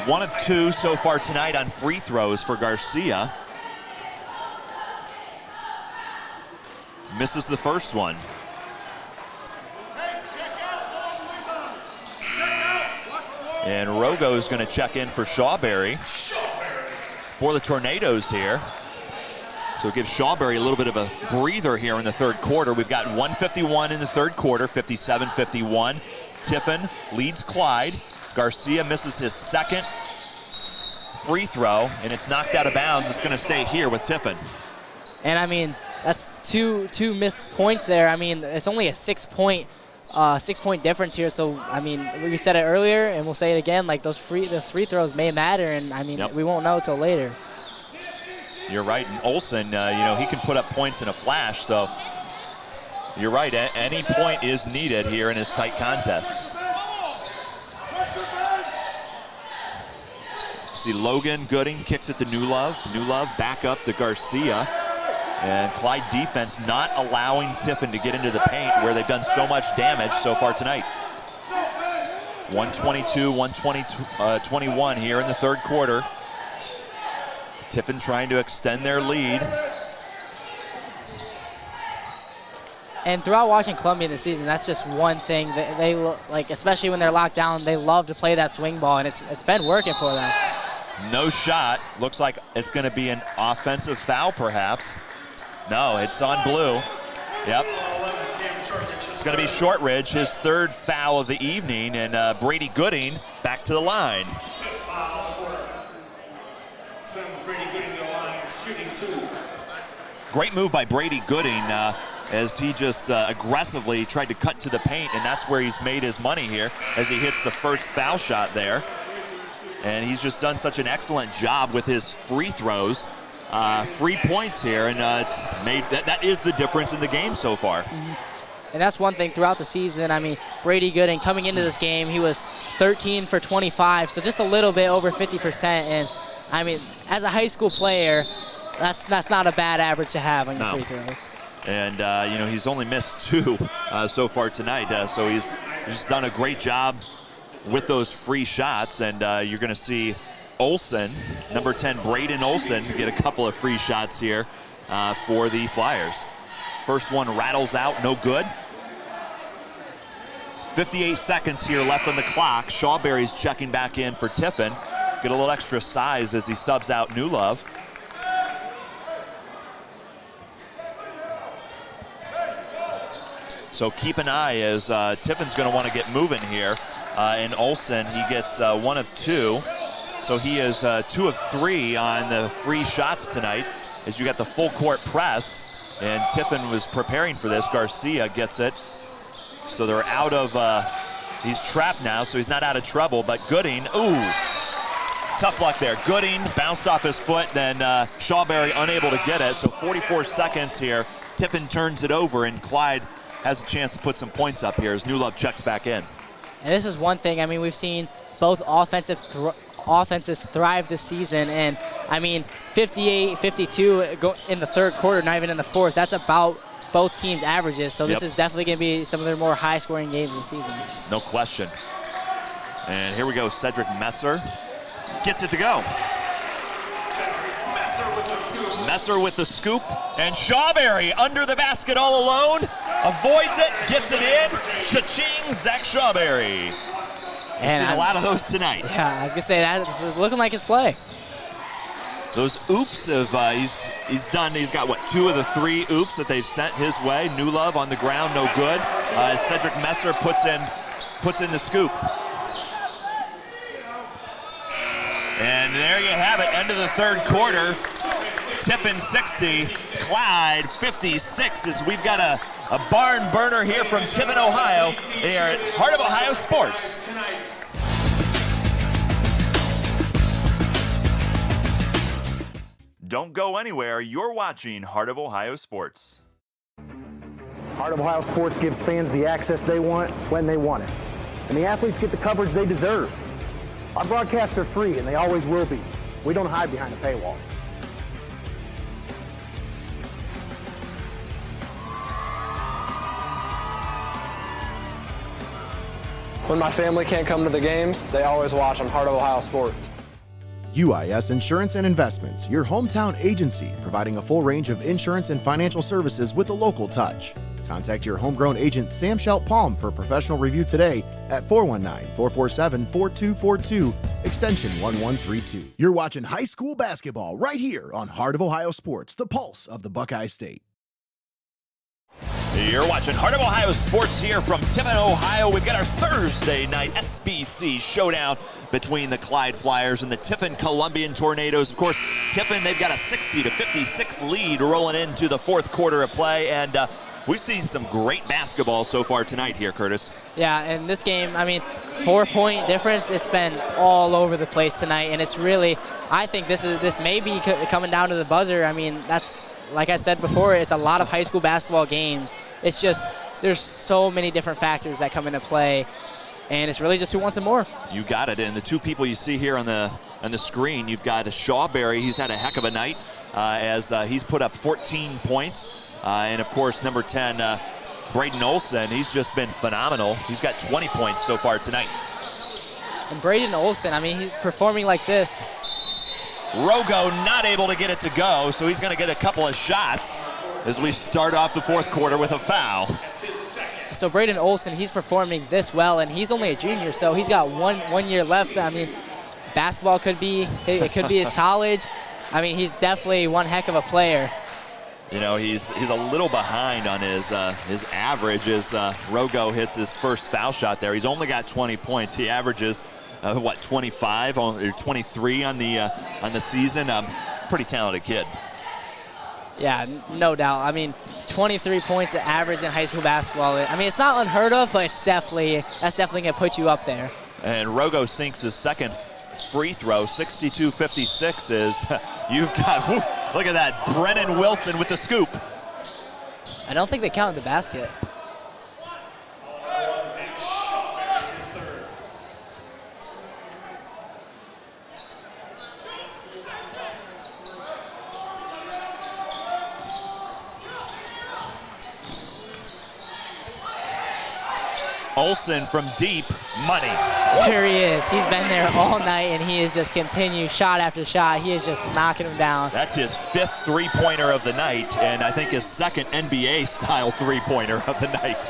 1 of 2 so far tonight on free throws for Garcia. Misses the first one. And Rogo is going to check in for Shawberry for the Tornadoes here. So it gives Shawberry a little bit of a breather here in the third quarter. We've got 1:51 in the third quarter, 57-51. Tiffin leads Clyde. Garcia misses his second free throw, and it's knocked out of bounds. It's going to stay here with Tiffin. And, I mean, that's two missed points there. I mean, it's only a 6-point difference here. So, I mean, we said it earlier, and we'll say it again, like those free throws may matter, and, I mean, we won't know until later. You're right, and Olsen, you know, he can put up points in a flash, so you're right, any point is needed here in this tight contest. See Logan Gooding kicks it to New Love. New Love back up to Garcia. And Clyde defense not allowing Tiffin to get into the paint where they've done so much damage so far tonight. 122-121 here in the third quarter. Tiffin trying to extend their lead. And throughout watching Columbian this season, that's just one thing that they like, especially when they're locked down, they love to play that swing ball, and it's been working for them. No shot. Looks like it's going to be an offensive foul, perhaps. No, it's on blue. Yep. It's going to be Shortridge, his third foul of the evening, and Brady Gooding back to the line. Great move by Brady Gooding as he just aggressively tried to cut to the paint, and that's where he's made his money here as he hits the first foul shot there. And he's just done such an excellent job with his free throws. 3 points here, and it's made that is the difference in the game so far. And that's one thing throughout the season. I mean, Brady Gooding coming into this game, he was 13 for 25, so just a little bit over 50%. And I mean, as a high school player, that's not a bad average to have on your free throws. And you know, he's only missed 2 so far tonight, so he's just done a great job with those free shots. And you're going to see Olsen, number 10, Braden Olsen, get a couple of free shots here for the Flyers. First one rattles out, no good. 58 seconds here left on the clock. Shawberry's checking back in for Tiffin. Get a little extra size as he subs out New Love. So keep an eye as Tiffin's going to want to get moving here. And Olsen, he gets 1 of 2. So he is 2 of 3 on the free shots tonight as you got the full court press. And Tiffin was preparing for this. Garcia gets it. So they're out of, he's trapped now, so he's not out of trouble. But Gooding, ooh, tough luck there. Gooding bounced off his foot, then Shawberry unable to get it. So 44 seconds here Tiffin turns it over, and Clyde has a chance to put some points up here as Newlove checks back in. And this is one thing, I mean, we've seen both offenses thrive this season, and I mean, 58-52 in the third quarter, not even in the fourth. That's about both teams' averages, so this is definitely going to be some of their more high-scoring games this season. No question. And here we go, Cedric Messer gets it to go. Messer with the scoop, and Shawberry under the basket all alone, avoids it, gets it in, cha-ching, Zach Shawberry. We've seen a lot of those tonight. Yeah, I was going to say, that's looking like his play. Those oops have, he's got, what, 2 of the 3 oops that they've sent his way. Newlove on the ground, no good. Cedric Messer puts in the scoop. And there you have it, end of the third quarter. Tiffin 60, Clyde 56, as we've got a barn burner here from Tiffin, Ohio. They are at Heart of Ohio Sports. Don't go anywhere, you're watching Heart of Ohio Sports. Heart of Ohio Sports gives fans the access they want when they want it. And the athletes get the coverage they deserve. Our broadcasts are free, and they always will be. We don't hide behind a paywall. When my family can't come to the games, they always watch on Heart of Ohio Sports. UIS Insurance and Investments, your hometown agency, providing a full range of insurance and financial services with a local touch. Contact your homegrown agent, Sam Schelt-Palm, for a professional review today at 419-447-4242, extension 1132. You're watching high school basketball right here on Heart of Ohio Sports, the pulse of the Buckeye State. You're watching Heart of Ohio Sports here from Tiffin, Ohio. We've got our Thursday night SBC showdown between the Clyde Fliers and the Tiffin Columbian Tornadoes. Of course, Tiffin, they've got a 60-56 lead rolling into the fourth quarter of play, and we've seen some great basketball so far tonight here, Curtis. Yeah, and this game, I mean, 4-point difference, it's been all over the place tonight, and it's really, I think this may be coming down to the buzzer. I mean, that's, like I said before, it's a lot of high school basketball games. It's just, there's so many different factors that come into play, and it's really just who wants it more. You got it, and the 2 people you see here on the screen, you've got Shawberry. He's had a heck of a night as he's put up 14 points. And, of course, number 10, Braden Olson, he's just been phenomenal. He's got 20 points so far tonight. And Braden Olson, I mean, he's performing like this. Rogo not able to get it to go, so he's going to get a couple of shots as we start off the fourth quarter with a foul. So Braden Olson, he's performing this well, and he's only a junior, so he's got one year left. I mean, basketball could be his college. I mean, he's definitely one heck of a player. You know, he's a little behind on his average as Rogo hits his first foul shot there. He's only got 20 points. He averages 25 or 23 on the season. Pretty talented kid. Yeah, no doubt. I mean, 23 points average in high school basketball. I mean, it's not unheard of, but that's definitely going to put you up there. And Rogo sinks his second free throw. 62-56 is you've got. Look at that, Brennan Wilson with the scoop. I don't think they counted the basket. Olson from deep, money. There he is. He's been there all night, and he has just continued shot after shot. He is just knocking them down. That's his 5th three-pointer of the night, and I think his 2nd NBA-style three-pointer of the night.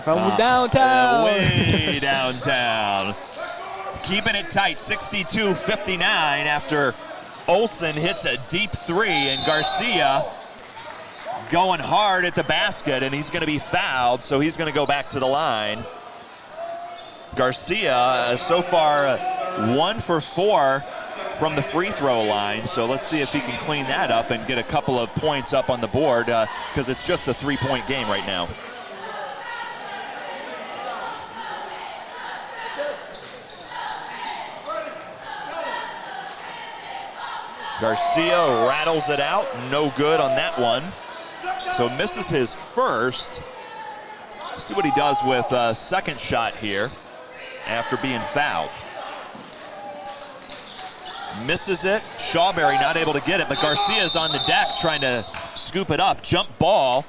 From downtown. Way downtown. Keeping it tight, 62-59 after Olson hits a deep 3, and Garcia going hard at the basket, and he's going to be fouled, so he's going to go back to the line. Garcia so far 1 for 4 from the free throw line, so let's see if he can clean that up and get a couple of points up on the board because it's just a 3-point game right now. Garcia rattles it out, no good on that one. So misses his first. See what he does with a second shot here after being fouled. Misses it. Shawberry not able to get it, but Garcia's on the deck trying to scoop it up. Jump ball.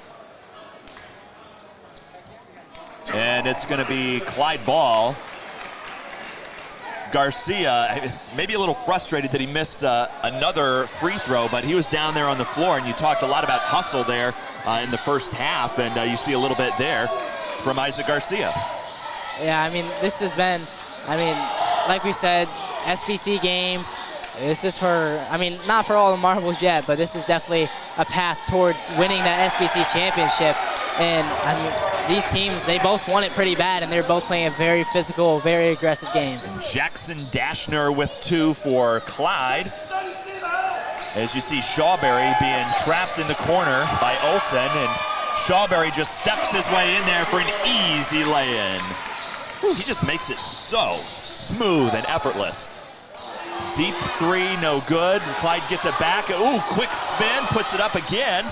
And it's going to be Clyde ball. Garcia, maybe a little frustrated that he missed another free throw, but he was down there on the floor, and you talked a lot about hustle there in the first half, and you see a little bit there from Isaac Garcia. Yeah, I mean, this has been, like we said, SBC game. This is for, not for all the marbles yet, but this is definitely a path towards winning that SBC championship. And, these teams, they both want it pretty bad, and they're both playing a very physical, very aggressive game. Jackson Dashner with 2 for Clyde. As you see Shawberry being trapped in the corner by Olsen, and Shawberry just steps his way in there for an easy lay-in. He just makes it so smooth and effortless. Deep 3, no good. Clyde gets it back. Ooh, quick spin, puts it up again.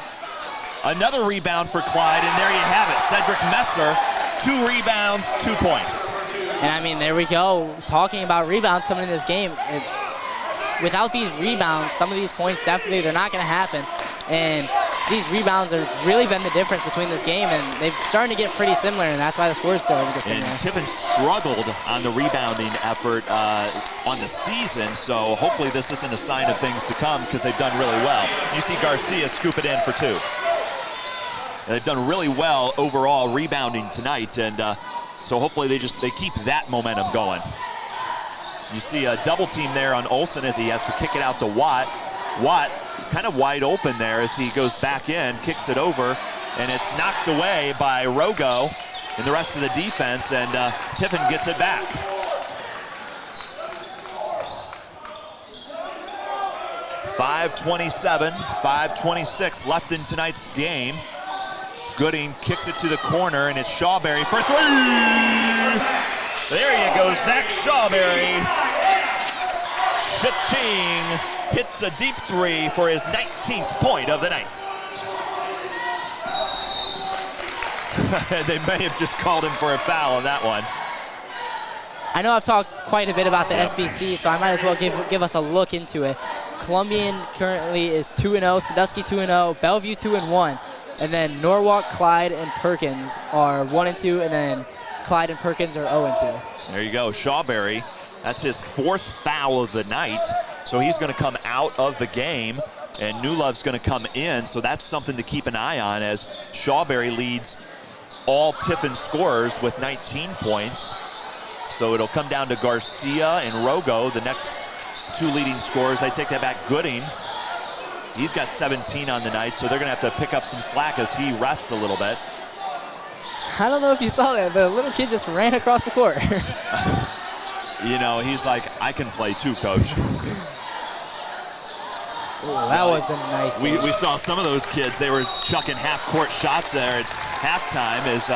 Another rebound for Clyde, and there you have it. Cedric Messer, 2 rebounds, 2 points. And there we go. Talking about rebounds coming in this game. Without these rebounds, some of these points definitely, they're not going to happen. And these rebounds have really been the difference between this game, and they're starting to get pretty similar, and that's why the score is so similar. And Tiffin struggled on the rebounding effort on the season, so hopefully this isn't a sign of things to come because they've done really well. You see Garcia scoop it in for 2. They've done really well overall rebounding tonight, and so hopefully they keep that momentum going. You see a double team there on Olsen as he has to kick it out to Watt. Watt kind of wide open there as he goes back in, kicks it over, and it's knocked away by Rogo and the rest of the defense, and Tiffin gets it back. .5:27, 5:26 left in tonight's game. Gooding kicks it to the corner, and it's Shawberry for 3. There you go, Zach Shawberry. Cha-ching, hits a deep 3 for his 19th point of the night. They may have just called him for a foul on that one. I know I've talked quite a bit about the SBC, so I might as well give us a look into it. Columbian currently is 2-0, Sandusky 2-0, Bellevue 2-1. And then Norwalk, Clyde, and Perkins are 1-2, and then Clyde and Perkins are 0-2. There you go, Shawberry. That's his 4th foul of the night, so he's going to come out of the game, and Newlove's going to come in, so that's something to keep an eye on as Shawberry leads all Tiffin scorers with 19 points. So it'll come down to Garcia and Rogo, the next 2 leading scorers. I take that back, Gooding. He's got 17 on the night, so they're going to have to pick up some slack as he rests a little bit. I don't know if you saw that, but a little kid just ran across the court. You know, he's like, I can play too, coach. Ooh, that was a nice we saw some of those kids. They were chucking half-court shots there at halftime as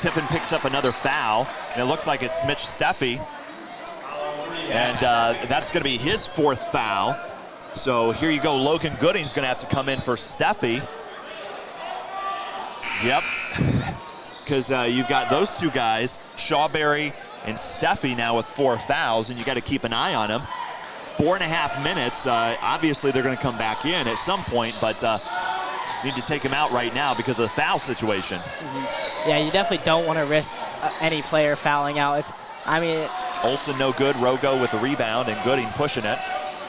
Tiffin picks up another foul. And it looks like it's Mitch Steffi. And that's going to be his 4th foul. So here you go, Logan Gooding's going to have to come in for Steffi. Yep, because you've got those 2 guys, Shawberry and Steffi now with 4 fouls, and you got to keep an eye on them. 4.5 minutes, obviously they're going to come back in at some point, but need to take him out right now because of the foul situation. Yeah, you definitely don't want to risk any player fouling out. Olsen no good, Rogo with the rebound, and Gooding pushing it.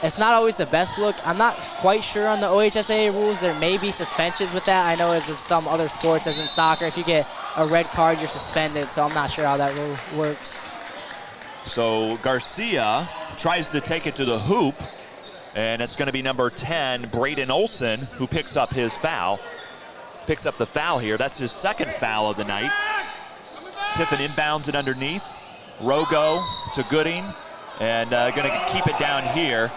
It's not always the best look. I'm not quite sure on the OHSAA rules. There may be suspensions with that. I know as in some other sports, as in soccer, if you get a red card, you're suspended, so I'm not sure how that rule works. So Garcia tries to take it to the hoop, and it's going to be number 10, Braden Olsen, who picks up his foul. Picks up the foul here. That's his 2nd foul of the night. Tiffin inbounds it underneath. Rogo to Gooding, and going to keep it down here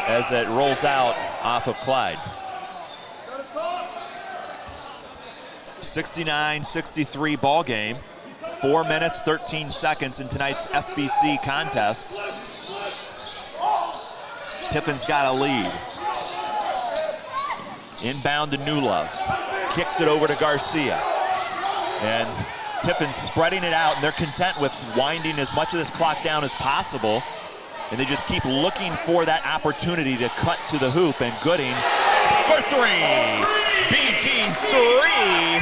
as it rolls out off of Clyde. 69-63 ball game. 4 minutes, 13 seconds in tonight's SBC contest. Tiffin's got a lead. Inbound to Newlove. kicks it over to Garcia. And Tiffin's spreading it out, and they're content with winding as much of this clock down as possible. And they just keep looking for that opportunity to cut to the hoop. And Gooding for three. BG three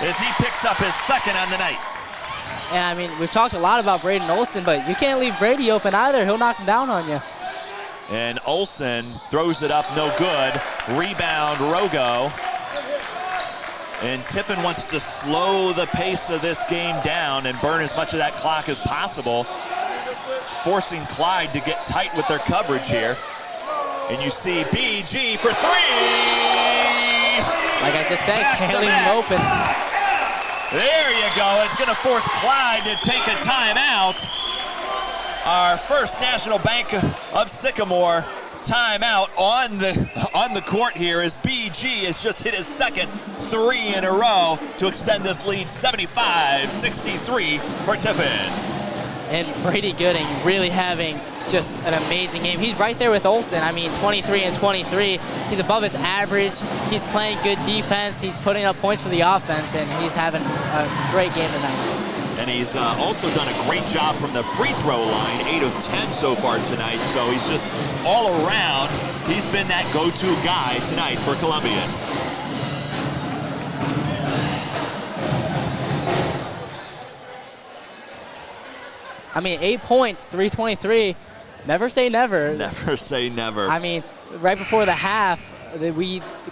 as he picks up his second on the night. And I mean, we've talked a lot about Braden Olsen, but you can't leave Brady open either. He'll knock him down on you. And Olsen throws it up, no good. Rebound, Rogo. And Tiffin wants to slow the pace of this game down and burn as much of that clock as possible, forcing Clyde to get tight with their coverage here. And you see BG for three. Like I just said, can't leave him open. There you go. It's going to force Clyde to take a timeout. Our First National Bank of Sycamore timeout on the court here as BG has just hit his second three in a row to extend this lead 75-63 for Tiffin. And Brady Gooding really having just an amazing game. He's right there with Olsen. I mean, 23 and 23. He's above his average. He's playing good defense. He's putting up points for the offense, and he's having a great game tonight. And he's also done a great job from the free throw line, 8 of 10 so far tonight. So he's just all around. He's been that go-to guy tonight for Columbian. I mean, 8 points, 323. Never say never. Never say never. I mean, right before the half,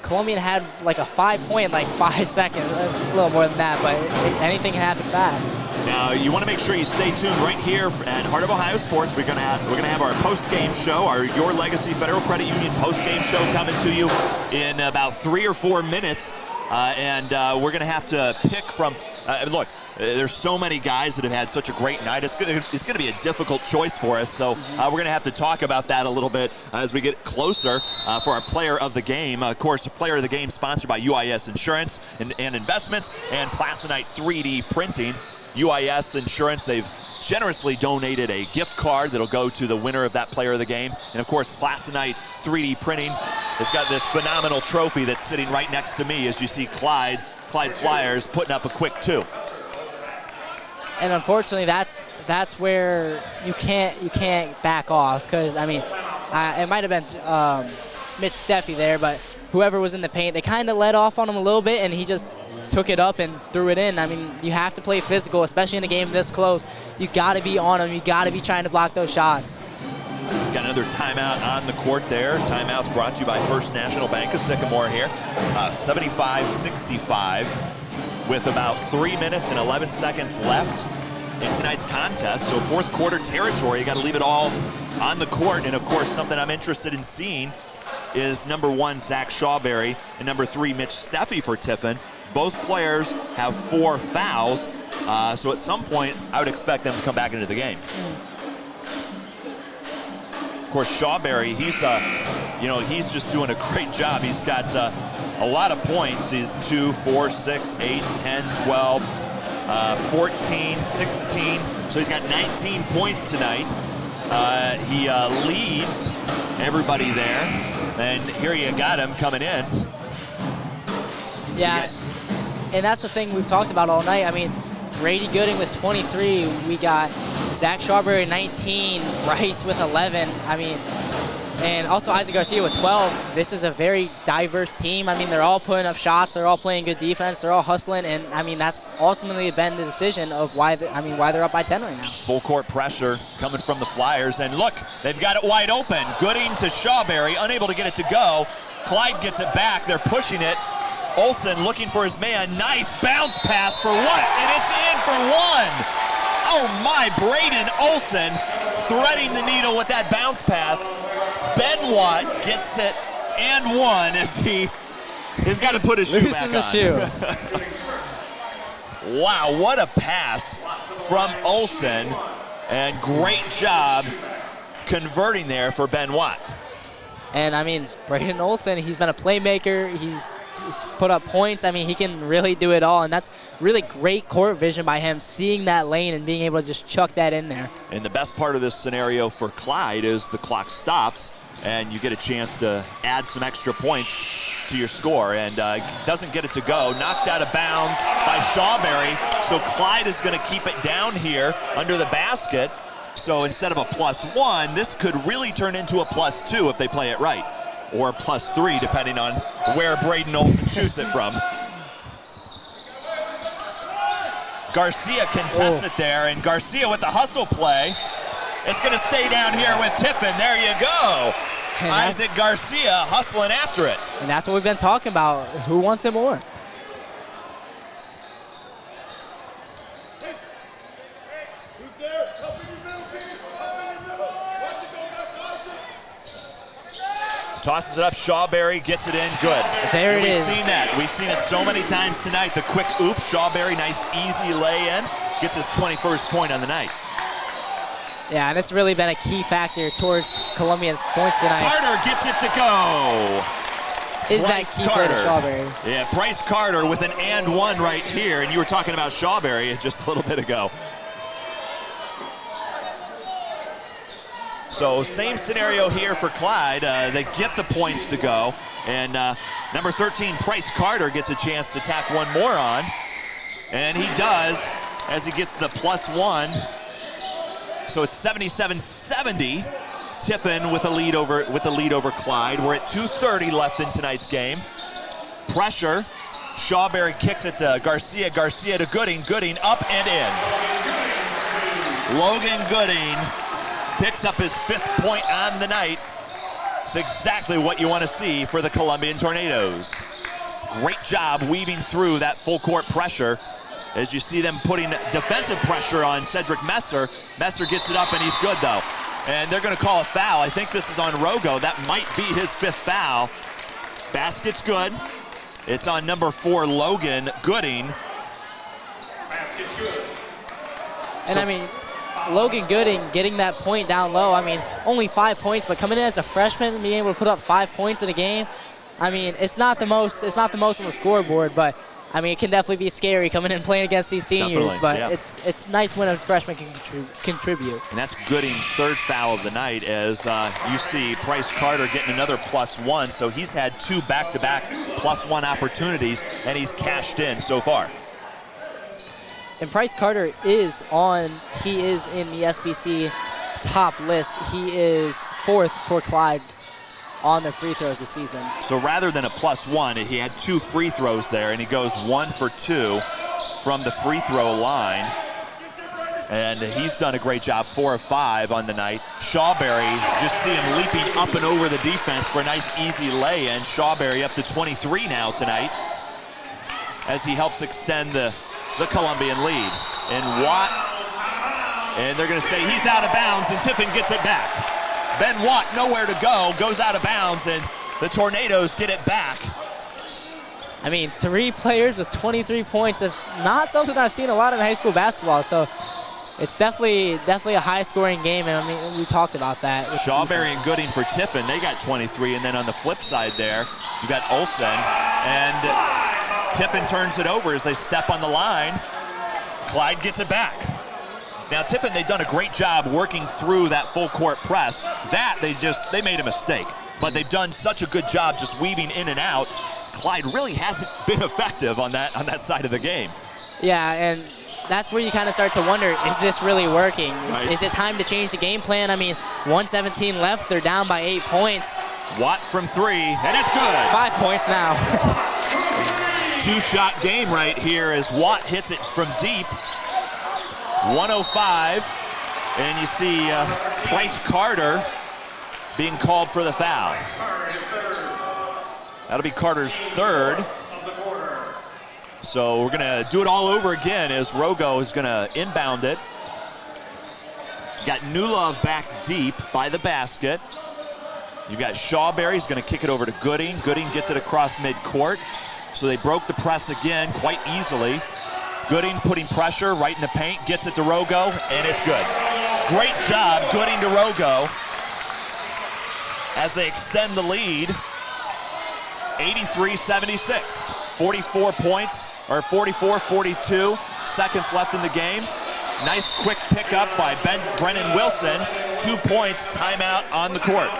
Columbian had like a 5-point, like 5 seconds, a little more than that, but anything can happen fast. Now you want to make sure you stay tuned right here at Heart of Ohio Sports. We're gonna have our post-game show, our Your Legacy Federal Credit Union post-game show coming to you in about 3 or 4 minutes. And we're going to have to pick from, look, there's so many guys that have had such a great night. It's going to be a difficult choice for us. So we're going to have to talk about that a little bit as we get closer for our player of the game. Of course, player of the game sponsored by UIS Insurance and Investments and Plasonite 3D Printing. UIS Insurance, they've generously donated a gift card that'll go to the winner of that player of the game. And of course, Plasonite 3D Printing has got this phenomenal trophy that's sitting right next to me as you see Clyde Fliers putting up a quick 2. And unfortunately, that's where you can't back off, because I mean, it might have been Mitch Steffi there, but whoever was in the paint, they kind of let off on him a little bit, and he just took it up and threw it in. I mean, you have to play physical, especially in a game this close. You got to be on him. You got to be trying to block those shots. Got another timeout on the court there. Timeouts brought to you by First National Bank of Sycamore here. 75-65 with about 3 minutes and 11 seconds left in tonight's contest. So fourth quarter territory. You got to leave it all on the court. And of course, something I'm interested in seeing is number 1, Zach Shawberry, and number 3, Mitch Steffi for Tiffin. Both players have 4 fouls, so at some point, I would expect them to come back into the game. Of course, Shawberry, he's just doing a great job. He's got a lot of points. He's 2, 4, 6, 8, 10, 12, 14, 16. So he's got 19 points tonight. He leads everybody there. And here you got him coming in. Yeah. And that's the thing we've talked about all night. I mean, Brady Gooding with 23. We got Zach Shawberry 19, Bryce with 11. I mean, and also Isaac Garcia with 12. This is a very diverse team. I mean, they're all putting up shots. They're all playing good defense. They're all hustling. And, I mean, that's ultimately been the decision of why they're up by 10 right now. Full court pressure coming from the Flyers. And look, they've got it wide open. Gooding to Shawberry, unable to get it to go. Clyde gets it back. They're pushing it. Olsen looking for his man. Nice bounce pass for what? And it's in for 1. Oh my, Braden Olsen threading the needle with that bounce pass. Benoit gets it and 1 as he's got to put his shoe back on. This is a shoe. Wow, what a pass from Olsen, and great job converting there for Benoit. And I mean, Braden Olsen, he's been a playmaker. He's put up points. I mean, he can really do it all, and that's really great court vision by him, seeing that lane and being able to just chuck that in there. And the best part of this scenario for Clyde is the clock stops and you get a chance to add some extra points to your score, and doesn't get it to go. Knocked out of bounds by Shawberry, so Clyde is going to keep it down here under the basket. So instead of a +1, this could really turn into a +2 if they play it right, or a +3 depending on where Braden Olsen shoots it from. Garcia contests it there, and Garcia with the hustle play. It's going to stay down here with Tiffin. There you go. Isaac Garcia hustling after it. And that's what we've been talking about. Who wants it more? Tosses it up, Shawberry gets it in, good. There it is. We've seen that. We've seen it so many times tonight. The quick oop, Shawberry, nice easy lay-in. Gets his 21st point on the night. Yeah, and it's really been a key factor towards Columbian's points tonight. Carter gets it to go. Is that key play to Shawberry? Yeah, Bryce Carter with an and one right here, and you were talking about Shawberry just a little bit ago. So same scenario here for Clyde. They get the points to go, and number 13, Bryce Carter, gets a chance to tack one more on, and he does as he gets the +1. So it's 77-70. Tiffin with a lead over Clyde. We're at 2:30 left in tonight's game. Pressure. Shawberry kicks it to Garcia. Garcia to Gooding. Gooding up and in. Logan Gooding picks up his 5th point on the night. It's exactly what you want to see for the Columbian Tornadoes. Great job weaving through that full court pressure as you see them putting defensive pressure on Cedric Messer. Messer gets it up and he's good though. And they're going to call a foul. I think this is on Rogo. That might be his 5th foul. Basket's good. It's on number 4, Logan Gooding. Basket's good. And I mean, Logan Gooding getting that point down low. I mean, only 5 points, but coming in as a freshman, being able to put up 5 points in a game. I mean, it's not the most on the scoreboard, but I mean, it can definitely be scary coming in playing against these seniors. But yeah, it's nice when a freshman can contribute. And that's Gooding's 3rd foul of the night, as you see Bryce Carter getting another +1. So he's had 2 back-to-back +1 opportunities, and he's cashed in so far. And Bryce Carter is in the SBC top list. He is 4th for Clyde on the free throws this season. So rather than a +1, he had 2 free throws there, and he goes 1 for 2 from the free throw line. And he's done a great job, 4 of 5 on the night. Shawberry, just see him leaping up and over the defense for a nice easy lay-in. Shawberry up to 23 now tonight as he helps extend the Columbian lead. And Watt, and they're going to say he's out of bounds, and Tiffin gets it back. Ben Watt nowhere to go, goes out of bounds, and the Tornadoes get it back. I mean, 3 players with 23 points is not something I've seen a lot in high school basketball, so it's definitely a high-scoring game, and I mean, we talked about that. Shawberry and Gooding for Tiffin, they got 23, and then on the flip side there, you got Olsen, and Tiffin turns it over as they step on the line. Clyde gets it back. Now Tiffin, they've done a great job working through that full court press. That they made a mistake, but they've done such a good job just weaving in and out. Clyde really hasn't been effective on that side of the game. Yeah, and that's where you kind of start to wonder, is this really working? Right. Is it time to change the game plan? I mean, 1:17 left, they're down by 8 points. Watt from 3, and it's good. 5 points now. 2-shot game right here as Watt hits it from deep. 105, and you see Bryce Carter being called for the foul. That'll be Carter's 3rd. So we're gonna do it all over again as Rogo is gonna inbound it. Got Newlove back deep by the basket. You've got Shawberry, he's gonna kick it over to Gooding. Gooding gets it across midcourt. So they broke the press again quite easily. Gooding putting pressure right in the paint, gets it to Rogo, and it's good. Great job, Gooding to Rogo as they extend the lead. 83-76, 44 points, or 44-42 seconds left in the game. Nice quick pickup by Brennan Wilson. 2 points, timeout on the court.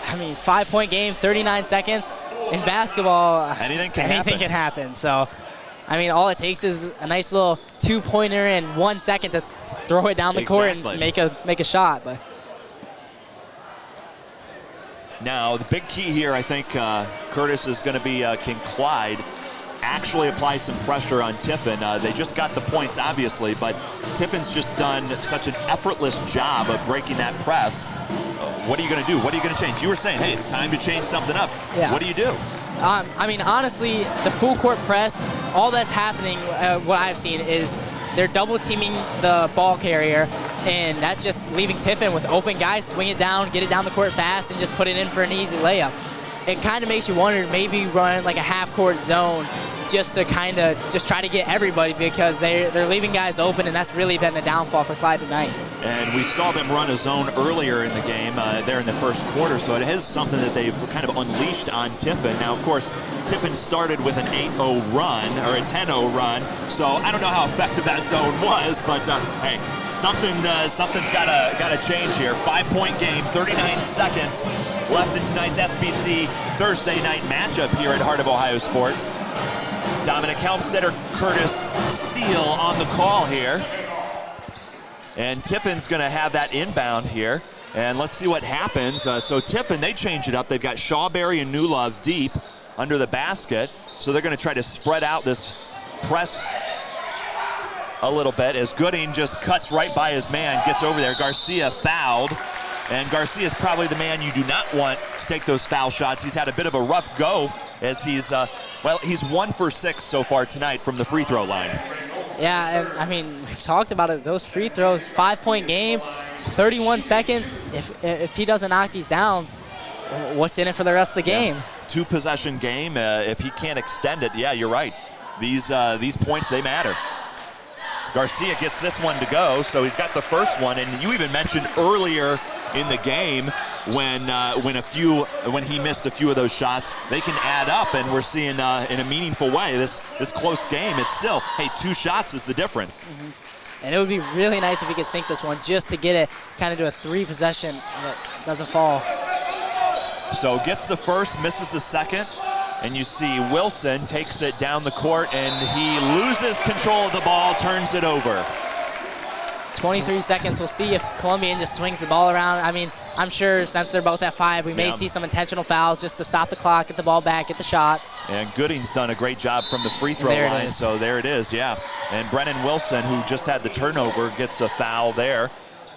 I mean, 5-point game, 39 seconds. In basketball, anything can happen. So, I mean, all it takes is a nice little 2-pointer in 1 second to throw it down the court and make a shot. But now, the big key here, I think, Curtis, is going to be can Clyde actually apply some pressure on Tiffin. They just got the points, obviously, but Tiffin's just done such an effortless job of breaking that press. What are you going to do? What are you going to change? You were saying, hey, it's time to change something up. Yeah. What do you do? I mean, honestly, the full court press, all that's happening, what I've seen is they're double teaming the ball carrier, and that's just leaving Tiffin with open guys, swing it down, get it down the court fast, and just put it in for an easy layup. It kind of makes you wonder, maybe run like a half-court zone just to kind of just try to get everybody, because they're leaving guys open, and that's really been the downfall for Clyde tonight. And we saw them run a zone earlier in the game there in the first quarter, so it is something that they've kind of unleashed on Tiffin. Now, of course, Tiffin started with an 8-0 run, or a 10-0 run, so I don't know how effective that zone was, but hey, something's got to change here. 5-point game, 39 seconds left in tonight's SBC Thursday night matchup here at Heart of Ohio Sports. Dominic Helmstetter, Curtis Steele on the call here. And Tiffin's going to have that inbound here. And let's see what happens. So Tiffin, they change it up. They've got Shawberry and Newlove deep under the basket. So they're going to try to spread out this press a little bit as Gooding just cuts right by his man, gets over there. Garcia fouled. And Garcia is probably the man you do not want to take those foul shots. He's had a bit of a rough go as he's 1 for 6 so far tonight from the free throw line. Yeah, and I mean, we've talked about it. Those free throws, 5-point game, 31 seconds. If he doesn't knock these down, what's in it for the rest of the game? 2-possession game. If he can't extend it, yeah, you're right. These points, they matter. Garcia gets this one to go, so he's got the first one. And you even mentioned earlier in the game when he missed a few of those shots, they can add up, and we're seeing in a meaningful way this close game. It's still, hey, 2 shots is the difference. And it would be really nice if we could sink this one just to get it kind of to a 3-possession that doesn't fall. So gets the first, misses the second, and you see Wilson takes it down the court, and he loses control of the ball, turns it over. 23 seconds. We'll see if Columbian just swings the ball around. I mean, I'm sure since they're both at 5, we may see some intentional fouls just to stop the clock, get the ball back, get the shots. And Gooding's done a great job from the free throw line. So there it is, yeah. And Brennan Wilson, who just had the turnover, gets a foul there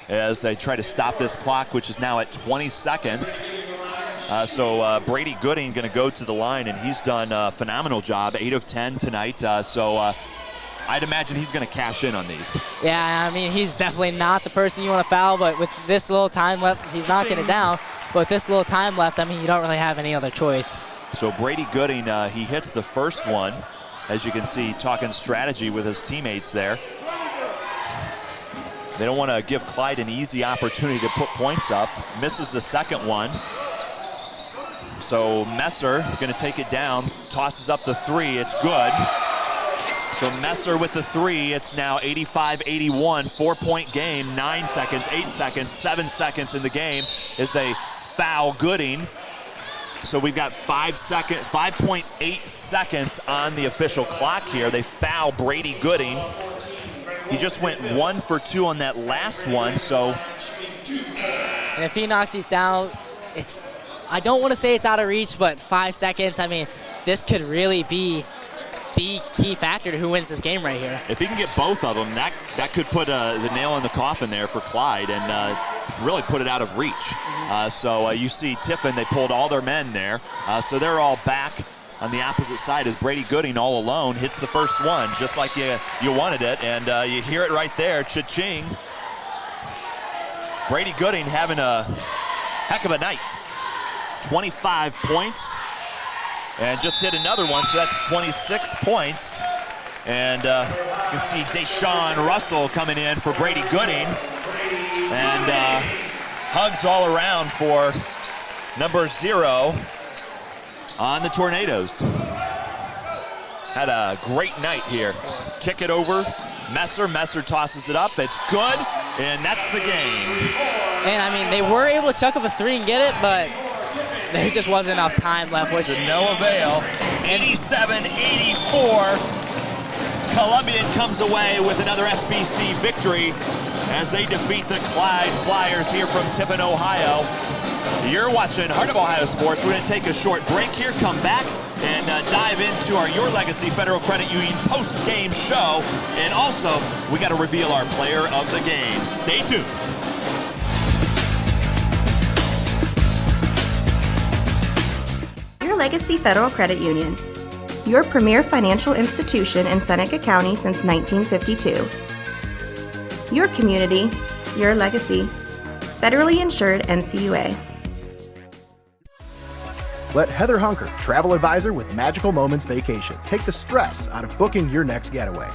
as they try to stop this clock, which is now at 20 seconds. So Brady Gooding going to go to the line, and he's done a phenomenal job, 8 of 10 tonight. I'd imagine he's going to cash in on these. Yeah, I mean, he's definitely not the person you want to foul, but with this little time left, he's knocking it down. But with this little time left, I mean, you don't really have any other choice. So Brady Gooding, he hits the first one, as you can see, talking strategy with his teammates there. They don't want to give Clyde an easy opportunity to put points up. Misses the second one. So Messer going to take it down, tosses up the 3. It's good. So Messer with the 3. It's now 85-81, 4-point game, 9 seconds, 8 seconds, 7 seconds in the game as they foul Gooding. So we've got 5.8 seconds on the official clock here. They foul Brady Gooding. He just went 1 for 2 on that last one, so. And if he knocks these down, I don't want to say it's out of reach, but 5 seconds, I mean, this could really be the key factor to who wins this game right here. If he can get both of them, that could put the nail in the coffin there for Clyde and really put it out of reach. So you see Tiffin, they pulled all their men there. So they're all back on the opposite side as Brady Gooding all alone hits the first one, just like you wanted it. And you hear it right there, cha-ching. Brady Gooding having a heck of a night. 25 points. And just hit another one, so that's 26 points. And you can see Deshaun Russell coming in for Brady Gooding. And hugs all around for number 0 on the Tornadoes. Had a great night here. Kick it over. Messer tosses it up. It's good, and that's the game. And, I mean, they were able to chuck up a 3 and get it, but there just wasn't enough time left. Which To no avail. 87-84. Columbian comes away with another SBC victory as they defeat the Clyde Fliers here from Tiffin, Ohio. You're watching Heart of Ohio Sports. We're going to take a short break here, come back, and dive into our Your Legacy Federal Credit Union post-game show. And also, we got to reveal our player of the game. Stay tuned. Your Legacy Federal Credit Union. Your premier financial institution in Seneca County since 1952. Your community, your legacy. Federally insured NCUA. Let Heather Hunker, travel advisor with Magical Moments Vacation, take the stress out of booking your next getaway.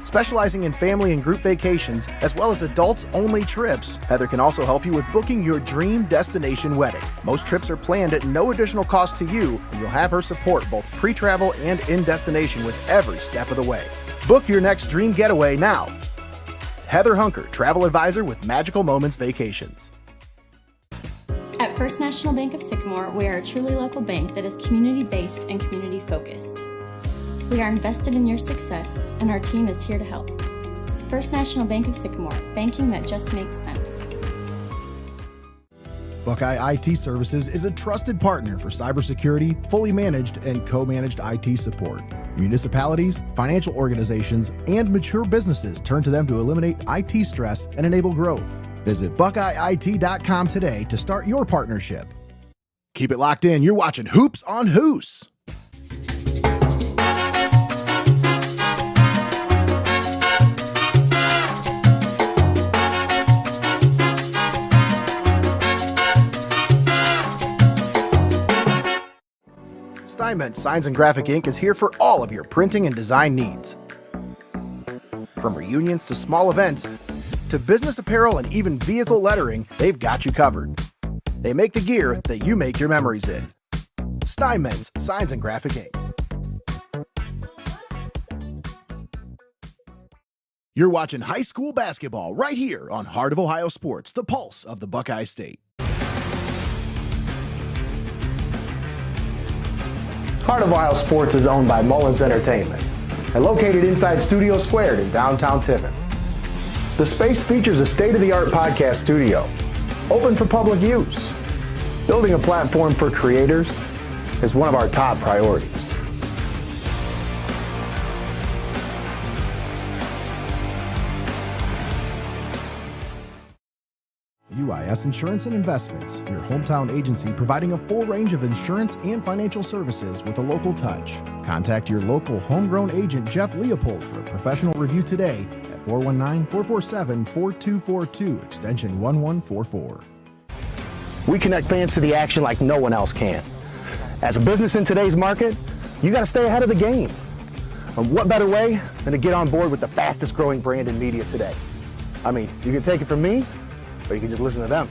Specializing in family and group vacations, as well as adults-only trips, Heather can also help you with booking your dream destination wedding. Most trips are planned at no additional cost to you, and you'll have her support both pre-travel and in-destination with every step of the way. Book your next dream getaway now. Heather Hunker, travel advisor with Magical Moments Vacations. At First National Bank of Sycamore, we are a truly local bank that is community-based and community-focused. We are invested in your success, and our team is here to help. First National Bank of Sycamore, banking that just makes sense. Buckeye IT Services is a trusted partner for cybersecurity, fully managed and co-managed IT support. Municipalities, financial organizations, and mature businesses turn to them to eliminate IT stress and enable growth. Visit BuckeyeIT.com today to start your partnership. Keep it locked in. You're watching Hoops on Hoos. Steinmetz Signs and Graphic Ink is here for all of your printing and design needs. From reunions to small events, to business apparel and even vehicle lettering, they've got you covered. They make the gear that you make your memories in. Steinmetz Signs and Graphic Ink. You're watching high school basketball right here on Heart of Ohio Sports, the pulse of the Buckeye State. Heart of Ohio Sports is owned by Mullins Entertainment and located inside Studio Squared in downtown Tiffin. The space features a state-of-the-art podcast studio, open for public use. Building a platform for creators is one of our top priorities. UIS Insurance Investments, your hometown agency providing a full range of insurance and financial services with a local touch. Contact your local homegrown agent Jeff Leopold for a professional review today at 419-447-4242, extension 1144. We connect fans to the action like no one else can. As a business in today's market, you got to stay ahead of the game. And what better way than to get on board with the fastest growing brand in media today? I mean, you can take it from me, or you can just listen to them.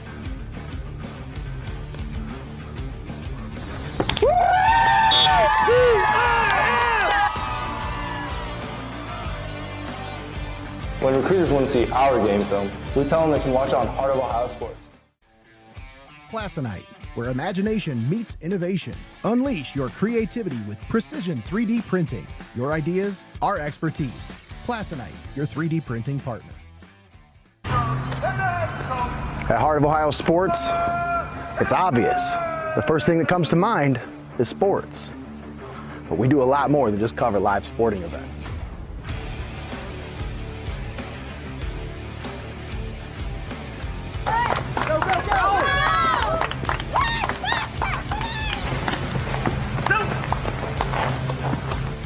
When recruiters want to see our game film, we tell them they can watch it on Heart of Ohio Sports. Plasonite, where imagination meets innovation. Unleash your creativity with precision 3D printing. Your ideas, our expertise. Plasonite, your 3D printing partner. At Heart of Ohio Sports, it's obvious. The first thing that comes to mind is sports. But we do a lot more than just cover live sporting events. Go, go, go!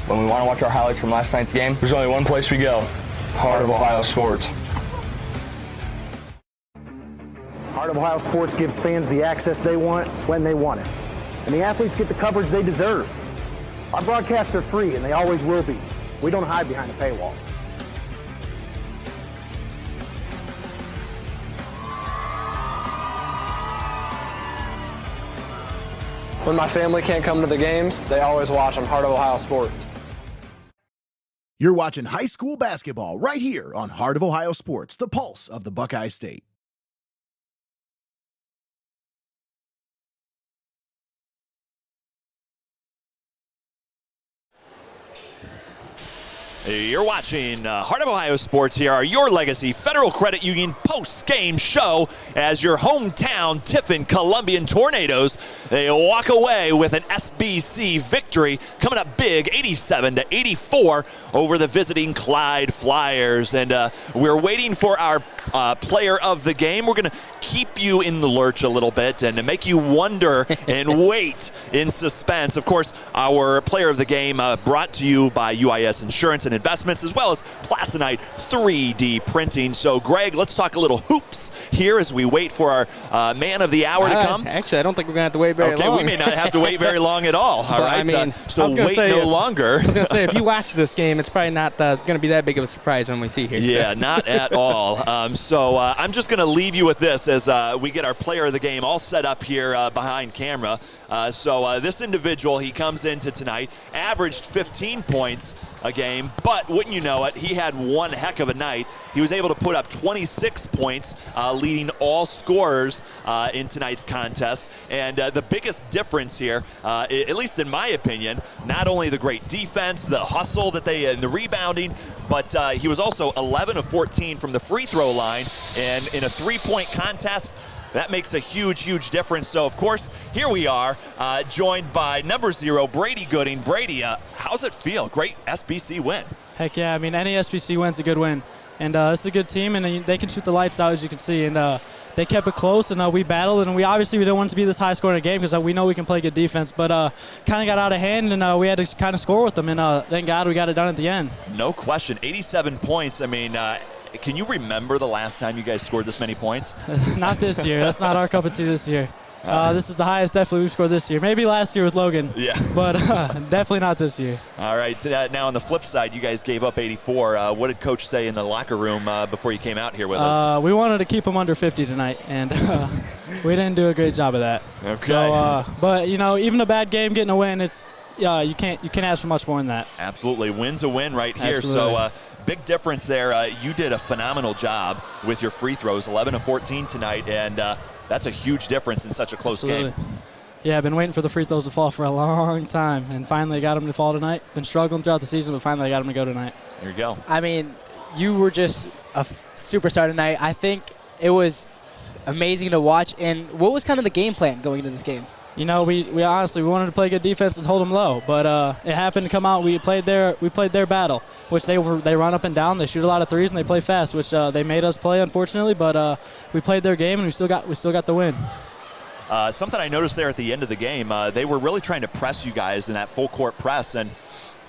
When we want to watch our highlights from last night's game, there's only one place we go: Heart of Ohio Sports. Heart of Ohio Sports gives fans the access they want when they want it. And the athletes get the coverage they deserve. Our broadcasts are free, and they always will be. We don't hide behind a paywall. When my family can't come to the games, they always watch on Heart of Ohio Sports. You're watching high school basketball right here on Heart of Ohio Sports, the pulse of the Buckeye State. You're watching Heart of Ohio Sports here, Your Legacy Federal Credit Union post-game show as your hometown Tiffin Columbian Tornadoes, they walk away with an SBC victory, coming up big, 87-84 over the visiting Clyde Fliers. And we're waiting for our player of the game. We're going to keep you in the lurch a little bit and to make you wonder and wait in suspense. Of course, our player of the game brought to you by UIS Insurance Investments, as well as Plasonite 3D printing. So, Greg, let's talk a little hoops here as we wait for our man of the hour to come. Actually, I don't think we're going to have to wait very long. Okay, we may not have to wait very long at all. All right, I mean, so wait no longer. I was going to say, if you watch this game, it's probably not going to be that big of a surprise when we see here. Yeah, not at all. So I'm just going to leave you with this as we get our player of the game all set up here behind camera. So this individual, he comes into tonight, averaged 15 points a game, but wouldn't you know it, he had one heck of a night. He was able to put up 26 points, leading all scorers in tonight's contest. And the biggest difference here, at least in my opinion, not only the great defense, the hustle that they and the rebounding, but he was also 11 of 14 from the free throw line. And in a three-point contest, that makes a huge, huge difference. So, of course, here we are, joined by number 0, Brady Gooding. Brady, how's it feel? Great SBC win. Heck yeah. I mean, any SBC win's a good win. And it's a good team, and they can shoot the lights out, as you can see. And they kept it close, and we battled. And we didn't want it to be this high-scoring game because we know we can play good defense. But kind of got out of hand, and we had to kind of score with them. And thank God we got it done at the end. No question. 87 points. I mean, can you remember the last time you guys scored this many points? Not this year. That's not our cup of tea this year. This is the highest definitely we've scored this year. Maybe last year with Logan. Yeah. But definitely not this year. All right. Now on the flip side, you guys gave up 84. What did Coach say in the locker room before you came out here with us? We wanted to keep them under 50 tonight, and we didn't do a great job of that. Okay. So, but even a bad game getting a win, it's you can't ask for much more than that. Absolutely. Win's a win right here. Absolutely. So big difference there. You did a phenomenal job with your free throws, 11 of 14 tonight, and that's a huge difference in such a close game. Yeah, I've been waiting for the free throws to fall for a long time, and finally got them to fall tonight. Been struggling throughout the season, but finally I got them to go tonight. There you go. I mean, you were just a superstar tonight. I think it was amazing to watch. And what was kind of the game plan going into this game? We honestly wanted to play good defense and hold them low, but it happened to come out. We played their battle, which they run up and down, they shoot a lot of threes, and they play fast, which they made us play, unfortunately. But we played their game, and we still got the win. Something I noticed there at the end of the game, they were really trying to press you guys in that full court press, and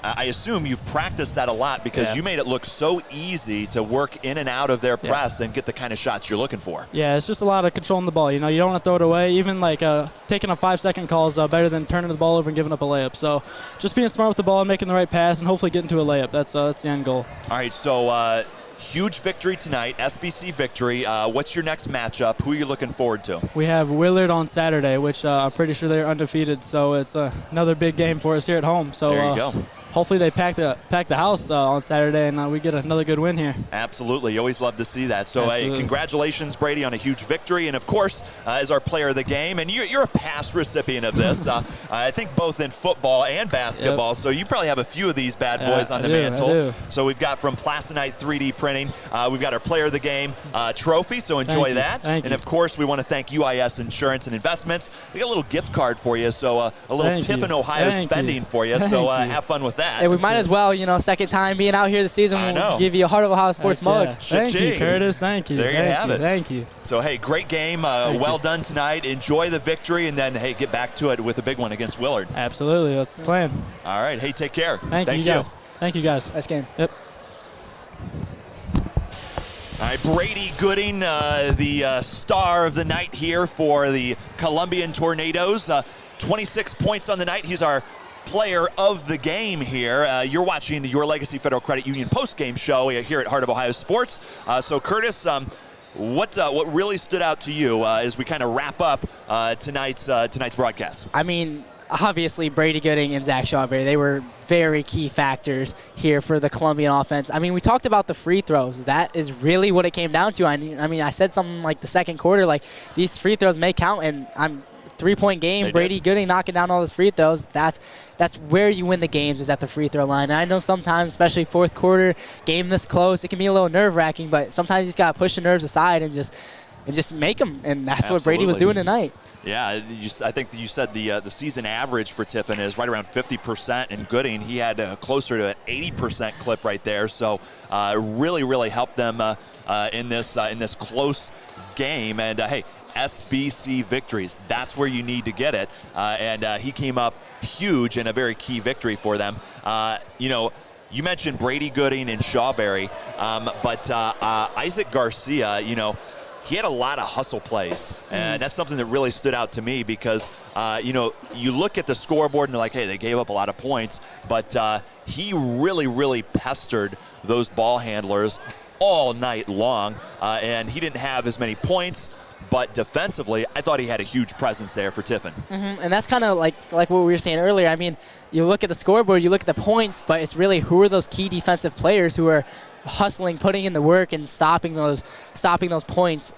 I assume you've practiced that a lot because you made it look so easy to work in and out of their press and get the kind of shots you're looking for. Yeah, it's just a lot of controlling the ball. You don't want to throw it away. Even taking a 5-second call is better than turning the ball over and giving up a layup. So just being smart with the ball and making the right pass and hopefully getting to a layup. That's the end goal. All right, so huge victory tonight, SBC victory. What's your next matchup? Who are you looking forward to? We have Willard on Saturday, which I'm pretty sure they're undefeated. So it's another big game for us here at home. So there you go. Hopefully they pack the house on Saturday and we get another good win here. Absolutely. You always love to see that. So congratulations, Brady, on a huge victory. And, of course, as our player of the game, and you're a past recipient of this, I think both in football and basketball. Yep. So you probably have a few of these bad boys on the mantle. So we've got from Plasonite 3D printing, we've got our player of the game trophy, so enjoy that. Thank and, you. of course, we want to thank UIS Insurance and Investments. We got a little gift card for you, so a little Tiffin, Ohio spending for you. So have fun with that. And we might as well, second time being out here this season, we'll give you a Heart of Ohio Sports mug. Thank you, Curtis. Thank you. There you have it. Thank you. So, hey, great game. Well done tonight. Enjoy the victory, and then, hey, get back to it with a big one against Willard. Absolutely. That's the plan. All right. Hey, take care. Thank you. Guys. Thank you, guys. Nice game. Yep. All right, Brady Gooding, the star of the night here for the Columbian Tornadoes. 26 points on the night. He's our player of the game here. You're watching Your Legacy Federal Credit Union post-game show here at Heart of Ohio Sports. So, Curtis, what really stood out to you as we kind of wrap up tonight's broadcast? I mean, obviously, Brady Gooding and Zach Shawberry, they were very key factors here for the Columbian offense. I mean, we talked about the free throws. That is really what it came down to. I mean, I said something like the second quarter, like these free throws may count, and 3-point game. Brady Gooding knocking down all those free throws. That's where you win the games, is at the free throw line. And I know sometimes, especially fourth quarter, game this close, it can be a little nerve-wracking, but sometimes you just got to push the nerves aside and just make them. And that's what Brady was doing tonight. Yeah, I think you said the season average for Tiffin is right around 50%, and Gooding, he had closer to an 80% clip right there. So really, really helped them in this close game. And hey, SBC victories, that's where you need to get it. And he came up huge in a very key victory for them. You mentioned Brady Gooding and Shawberry, but Isaac Garcia, he had a lot of hustle plays, and that's something that really stood out to me because, you look at the scoreboard and they're like, hey, they gave up a lot of points, but he really, really pestered those ball handlers all night long, and he didn't have as many points, but defensively, I thought he had a huge presence there for Tiffin. And that's kind of like what we were saying earlier. I mean, you look at the scoreboard, you look at the points, but it's really who are those key defensive players who are hustling, putting in the work, and stopping those points.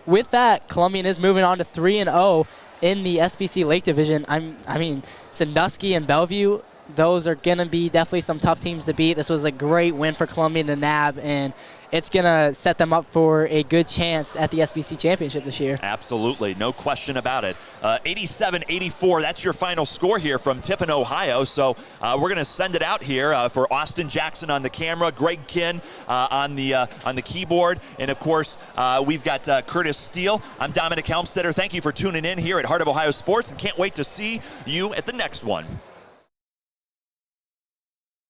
With that, Columbian is moving on to 3-0 in the SBC Lake Division. I mean, Sandusky and Bellevue, those are going to be definitely some tough teams to beat. This was a great win for Columbian to nab, and it's going to set them up for a good chance at the SBC Championship this year. Absolutely, no question about it. 87-84, that's your final score here from Tiffin, Ohio. So we're going to send it out here for Austin Jackson on the camera, Greg Kinn on the keyboard, and of course we've got Curtis Steele. I'm Dominic Helmstetter. Thank you for tuning in here at Heart of Ohio Sports, and can't wait to see you at the next one.